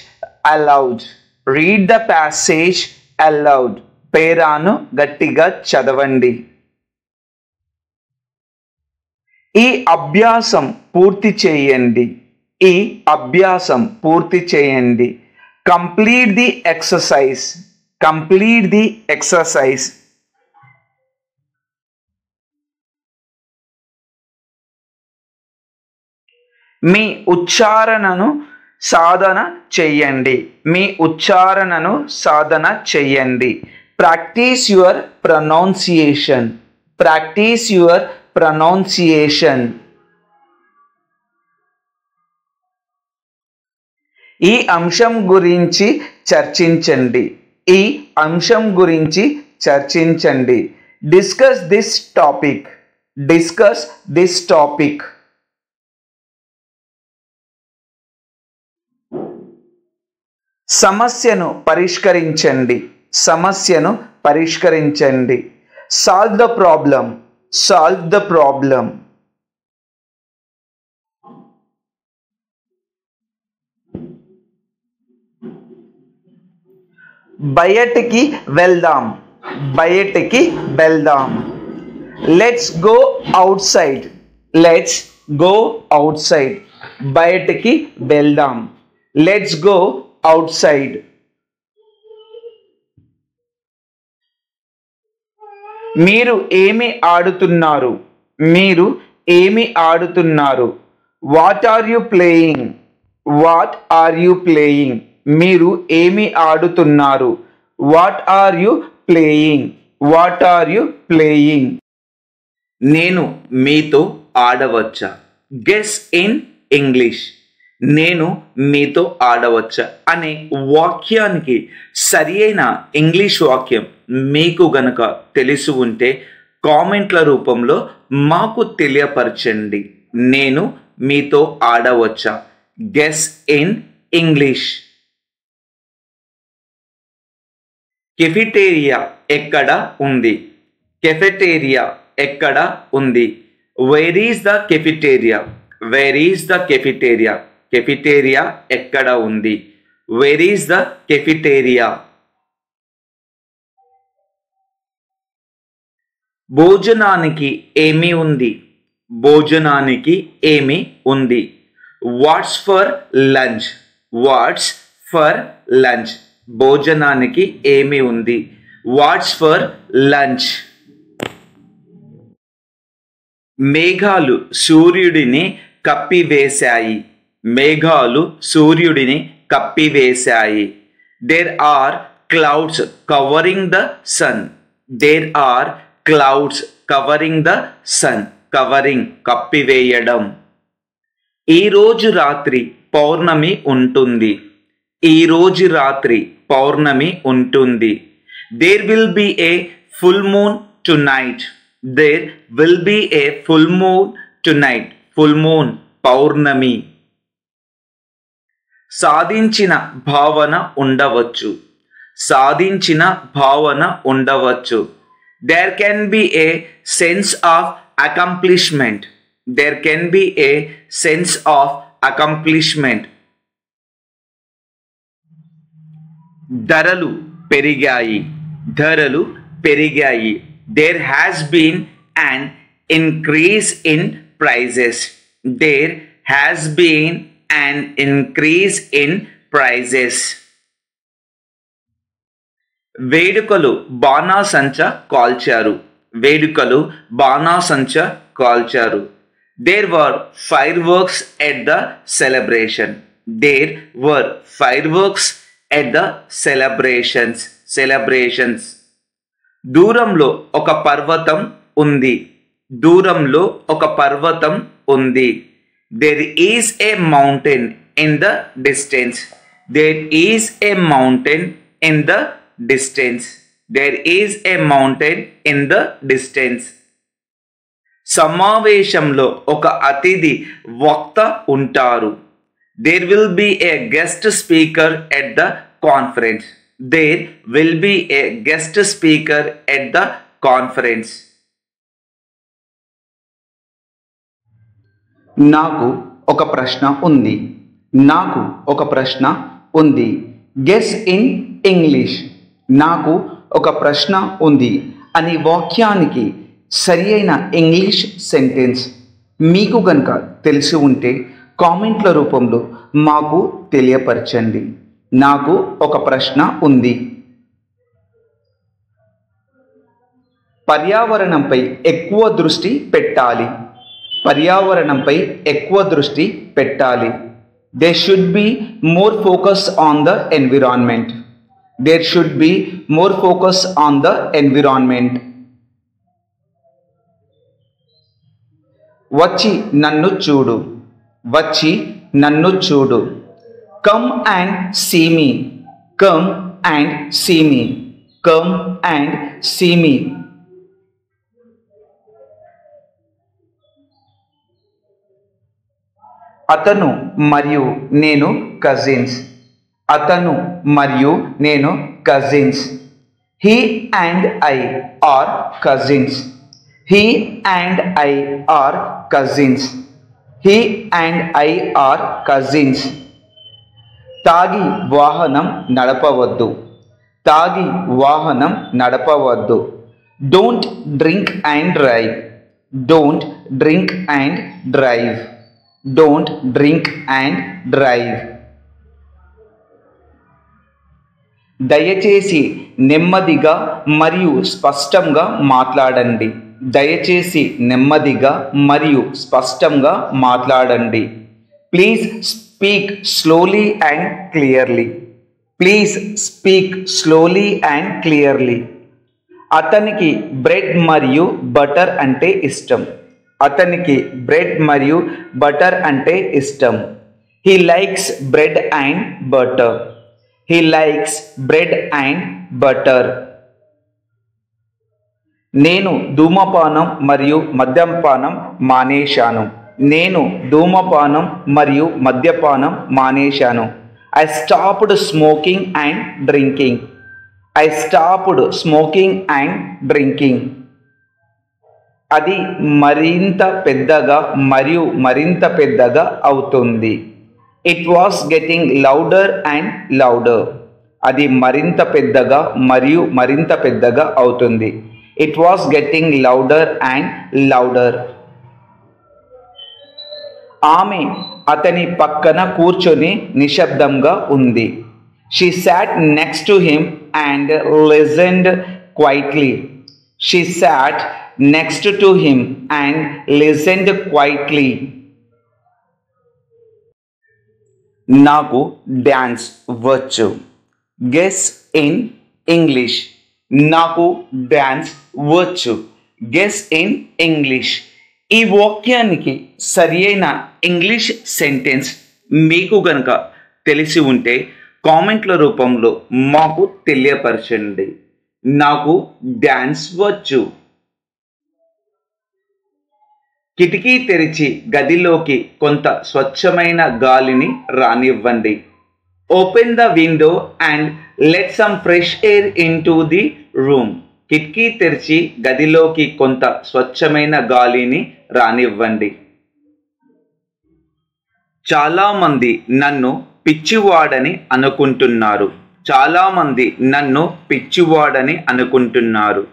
aloud. Read the passage aloud. పేరాను గట్టిగా చదవండి. ఈ అభ్యాసం పూర్తి చేయండి. ఈ అభ్యాసం పూర్తి చేయండి. Complete the exercise. Complete the exercise. మీ ఉచ్చారణను సాధన చెయ్యండి. మీ ఉచ్చారణను సాధన చెయ్యండి. Practise your pronunciation. Practise your pronunciation. ఈ అంశం గురించి చర్చించండి. ఈ అంశం గురించి చర్చించండి. Discuss this topic. Discuss this topic. సమస్యను పరిష్కరించండి. సమస్యను పరిష్కరించండి. Solve the problem. Solve the problem. బయటికి వెళ్దాం. బయటికి వెళ్దాం. Let's go outside. Let's go outside. బయటికి వెళ్దాం. Let's go outside. మీరు ఏమి ఆడుతున్నారు? మీరు ఏమి ఆడుతున్నారు? What are you playing? What are you playing? మీరు ఏమి ఆడుతున్నారు? What are you playing? What are you playing? నేను మీతో ఆడవచ్చా? Guess in English. నేను మీతో ఆడవచ్చా అనే వాక్యానికి సరి అయిన ఇంగ్లీష్ వాక్యం మీకు గనక తెలిసి ఉంటే కామెంట్ల రూపంలో మాకు తెలియపరచండి. నేను మీతో ఆడవచ్చా. Guess in English. కెఫెటేరియా ఎక్కడ ఉంది? కెఫెటేరియా ఎక్కడ ఉంది? Where is the cafeteria? Where is the cafeteria? Cafeteria ఎక్కడ ఉంది? Where is the cafeteria? భోజనానికి ఏమి ఉంది? భోజనానికి ఏమి ఉంది? What's for lunch? What's for lunch? భోజనానికి ఏమి ఉంది? What's for lunch? మేఘాలు సూర్యుడిని కప్పివేశాయి. మేఘాలు సూర్యుడిని కప్పివేశాయి. There are clouds covering the sun. There are clouds covering the sun. Covering కప్పివేయడం. ఈరోజు రాత్రి పౌర్ణమి ఉంటుంది. ఈరోజు రాత్రి పౌర్ణమి ఉంటుంది. There will be a full moon tonight. There will be a full moon tonight. Full moon పౌర్ణమి. సాధించిన భావన ఉండవచ్చు. సాధించిన భావన ఉండవచ్చు. There can be a sense of accomplishment. There can be a sense of accomplishment. ధరలు పెరిగాయి. ధరలు పెరిగాయి. There has been an increase in prices. There has been an increase in prices. వేడుకలు బాణాసంచ కాల్చారు. వేడుకలు బాణాసంచ కాల్చారు. There were fireworks at the celebration. There were fireworks at the celebrations. దూరంలో ఒక పర్వతం ఉంది. దూరంలో ఒక పర్వతం ఉంది. There is a mountain in the distance. There is a mountain in the distance. There is a mountain in the distance. సమావేశంలో ఒక అతిథి వక్త ఉంటారు. There will be a guest speaker at the conference. There will be a guest speaker at the conference. నాకు ఒక ప్రశ్న ఉంది. నాకు ఒక ప్రశ్న ఉంది. Guess in English. నాకు ఒక ప్రశ్న ఉంది అనే వాక్యానికి సరి అయిన ఇంగ్లీష్ సెంటెన్స్ మీకు కనుక తెలిసి ఉంటే కామెంట్ల రూపంలో మాకు తెలియపరచండి. నాకు ఒక ప్రశ్న ఉంది. పర్యావరణంపై ఎక్కువ దృష్టి పెట్టాలి. పర్యావరణంపై ఎక్కువ దృష్టి పెట్టాలి. There should be more focus on the environment. There should be more focus on the environment. వచ్చి నన్ను చూడు. వచ్చి నన్ను చూడు. Come and see me. Come and see me. Come and see me. అతను మరియు నేను కజిన్స్. అతను మరియు నేను cousins. He and I are cousins. He and I are cousins. He and I are cousins. తాగి వాహనం నడపవద్దు. తాగి వాహనం నడపవద్దు. Don't drink and drive. Don't drink and drive. Don't drink and drive. దయచేసి నెమ్మదిగా మరియు స్పష్టంగా మాట్లాడండి. దయచేసి నెమ్మదిగా మరియు స్పష్టంగా మాట్లాడండి. Please speak slowly and clearly. Please speak slowly and clearly. అతనికి బ్రెడ్ మరియు బటర్ అంటే ఇష్టం. అతనికి బ్రెడ్ మరియు బటర్ అంటే ఇష్టం. He likes bread and butter. He likes bread and butter. నేను ధూమపానం మరియు మద్యపానం మానేశాను. నేను ధూమపానం మరియు మద్యపానం మానేశాను. I stopped smoking and drinking. I stopped smoking and drinking. అది మరింత పెద్దగా మరియు మరింత పెద్దగా అవుతుంది. It was getting louder and louder. అది మరింత పెద్దగా మరియు మరింత పెద్దగా అవుతుంది. It was getting louder and louder. ఆమె అతని పక్కన కూర్చొని నిశ్శబ్దంగా ఉంది. She sat next to him and listened quietly. She sat next to him and listened quietly. నాకు డాన్స్ వచ్చు. Guess in English. నాకు డాన్స్ వచ్చు. Guess in English. ఈ వాక్యానికి సరి అయిన ఇంగ్లీష్ సెంటెన్స్ మీకు గనక తెలిసి ఉంటే కామెంట్ల రూపంలో మాకు తెలియపరచండి. నాకు డాన్స్ వచ్చు. కిటికీ తెరిచి గదిలోకి కొంత స్వచ్ఛమైన గాలిని రానివ్వండి. Open the window and let some fresh air into the room. కిటికీ తెరిచి గదిలోకి కొంత స్వచ్ఛమైన గాలిని రానివ్వండి. చాలామంది నన్ను పిచ్చివాడని అనుకుంటున్నారు. చాలామంది నన్ను పిచ్చివాడని అనుకుంటున్నారు.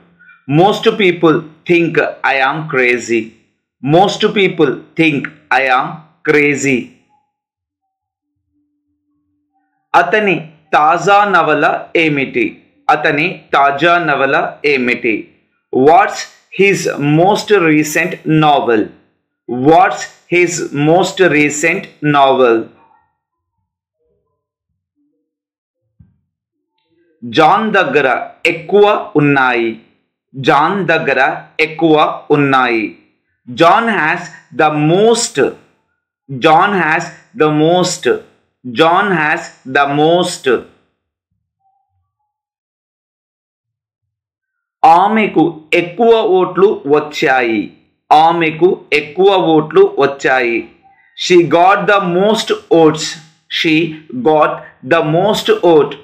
Most people think I am crazy. Most people think I am crazy. అతని తాజా నవల ఏమిటి? అతని తాజా నవల ఏమిటి? What's his most recent novel? What's his most recent novel? John దగ్గర ఎక్కువ ఉన్నాయి. జాన్ దగ్గర ఎక్కువ ఉన్నాయి. John has the most. John has the most. John has the most. ఆమెకు ఎక్కువ ఓట్లు వచ్చాయి. ఆమెకు ఎక్కువ ఓట్లు వచ్చాయి. She got the most votes. She got the most vote.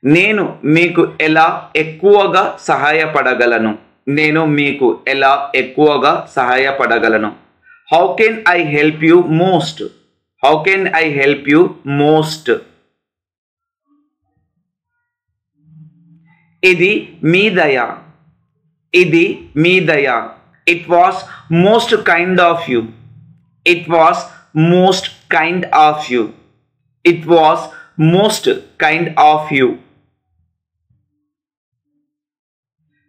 నేను మీకు ఎలా ఎక్కువగా సహాయపడగలను? నేను మీకు ఎలా ఎక్కువగా సహాయపడగలను? How can I help you most? How can I help you most? ఇది మీ దయ. ఇది మీ దయ. It was most kind of you. It was most kind of you. It was most kind of you.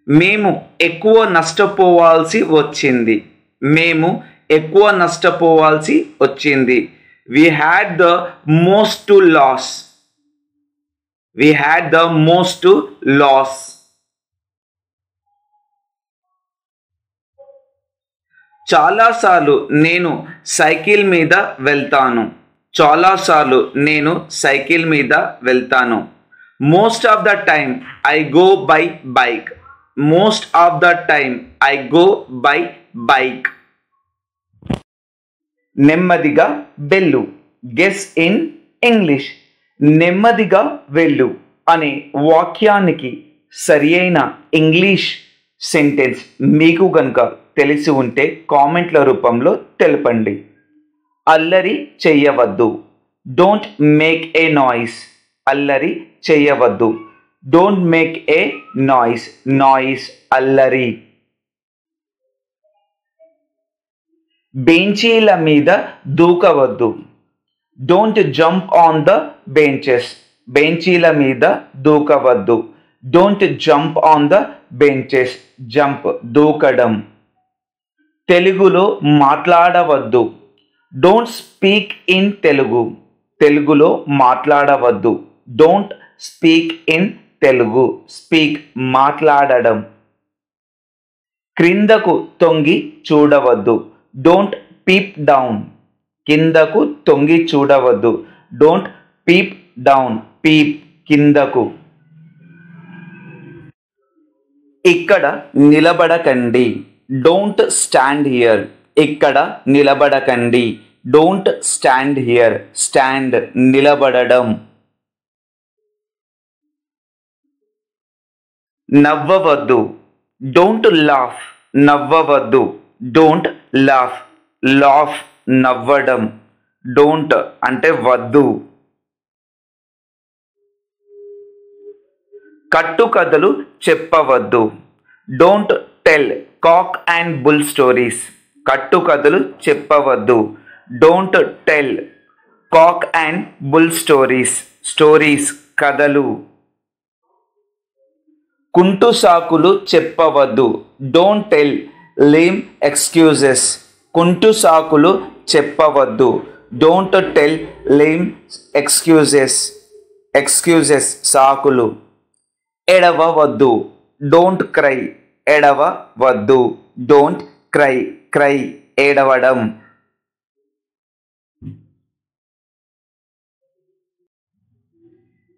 మేము ఎక్కువ నష్టపోవాల్సి వచ్చింది. మేము ఎక్కువ నష్టపోవాల్సి వచ్చింది. We had the most to loss. We had the most to loss. చాలాసార్లు నేను సైకిల్ మీద వెళ్తాను. చాలాసార్లు నేను సైకిల్ మీద వెళ్తాను. Most of the time I go by bike. Most of the time I go by bike. నెమ్మదిగా వెళ్ళు. Guess in English. నెమ్మదిగా వెళ్ళు అనే వాక్యానికి సరి అయిన ఇంగ్లీష్ సెంటెన్స్ మీకు గనుక తెలిసి ఉంటే కామెంట్ల రూపంలో తెలపండి. అల్లరి చెయ్యవద్దు. Don't make a noise. అల్లరి చెయ్యవద్దు. Don't make a noise. Noise అల్లరి. బెంచీల మీద దూకవద్దు. Don't jump on the benches. బెంచీల మీద దూకవద్దు. Don't jump on the benches. Jump దూకడం. తెలుగులో మాట్లాడవద్దు. Don't speak in Telugu. తెలుగులో మాట్లాడవద్దు. Don't speak in Telugu. Speak మాట్లాడడం. క్రిందకు తొంగి చూడవద్దు. Don't peep down. కిందకు తొంగి చూడవద్దు. Don't peep down. పీప్ కిందకు. ఇక్కడ నిలబడకండి. Don't stand here. ఇక్కడ నిలబడకండి. Don't stand here. స్టాండ్ నిలబడడం. నవ్వవద్దు. Don't laugh. నవ్వవద్దు. Don't laugh. లాఫ్ నవ్వడం. డోంట్ అంటే వద్దు. కట్టుకథలు చెప్పవద్దు. Don't tell cock and bull stories. కట్టుకథలు చెప్పవద్దు. Don't tell cock and bull stories. Stories కథలు. కుంటు సాకులు చెప్పవద్దు. Don't tell lame excuses. కుంటు సాకులు చెప్పవద్దు. Don't tell lame excuses. Excuses సాకులు. ఎడవవద్దు. Don't cry. ఎడవవద్దు. Don't cry. క్రై ఏడవడం.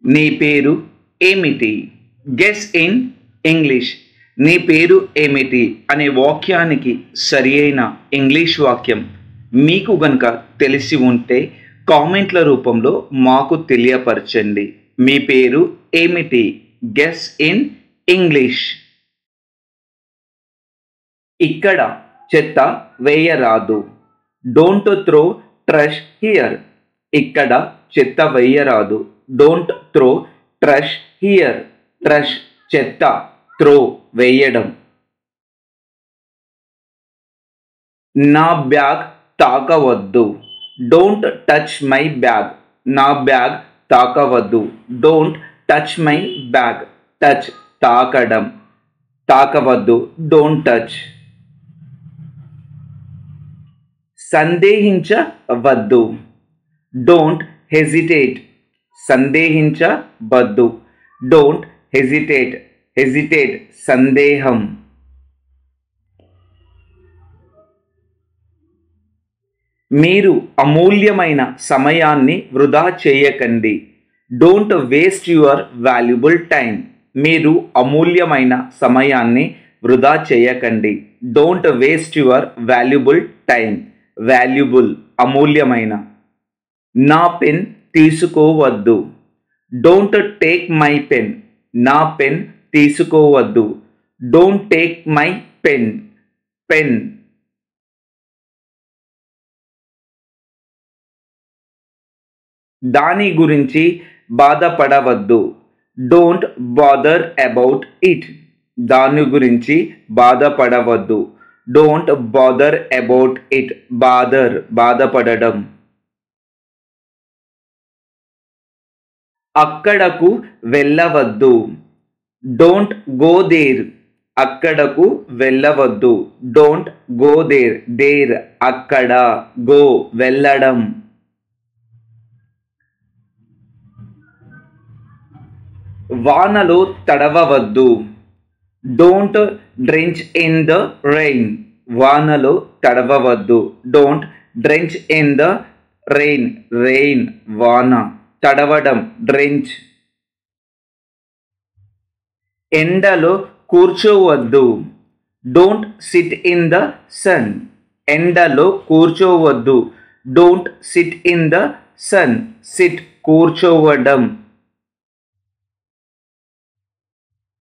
నీ పేరు ఏమిటి? Guess in English. నీ పేరు ఏమిటి అనే వాక్యానికి సరి అయిన ఇంగ్లీష్ వాక్యం మీకు గనుక తెలిసి ఉంటే కామెంట్ల రూపంలో మాకు తెలియపరచండి. మీ పేరు ఏమిటి? Guess in English. ఇక్కడ చెత్త వేయరాదు. Don't throw trash here. ఇక్కడ చెత్త వేయరాదు. Don't throw trash here. Trash చెత్త, త్రో వేయడం. నా బ్యాగ్ తాకవద్దు. Don't touch my bag. నా బ్యాగ్ తాకవద్దు. Don't touch my bag. Touch తాకడం, తాకవద్దు. Don't touch. సందేహించవద్దు. Don't hesitate. సందేహించవద్దు. Don't hesitate. హెజిటేట్ సందేహం. మీరు అమూల్యమైన సమయాన్ని వృధా చేయకండి. Don't waste your valuable time. మీరు అమూల్యమైన సమయాన్ని వృధా చేయకండి. Don't waste your valuable time. Valuable అమూల్యమైన. నా పెన్ తీసుకోవద్దు. Don't take my pen. నా పెన్ తీసుకోవద్దు. Don't take my pen. Pen. దాని గురించి బాధపడవద్దు. Don't bother about it. దాని గురించి బాధపడవద్దు. Don't bother about it. Bother బాధపడడం. అక్కడకు వెళ్ళవద్దు. Don't go there. అక్కడకు వెళ్ళవద్దు. Don't go there. దేర్ అక్కడ. గో వెళ్ళడం. వానలో తడవవద్దు. Don't drench in the rain. వానలో తడవవద్దు. Don't drench in the rain. Rain వాన. తడవడం డ్రెంచ్. ఎండలో కూర్చోవద్దు. Don't sit in the sun. ఎండలో కూర్చోవద్దు. Don't sit in the sun. Sit కూర్చోవడం.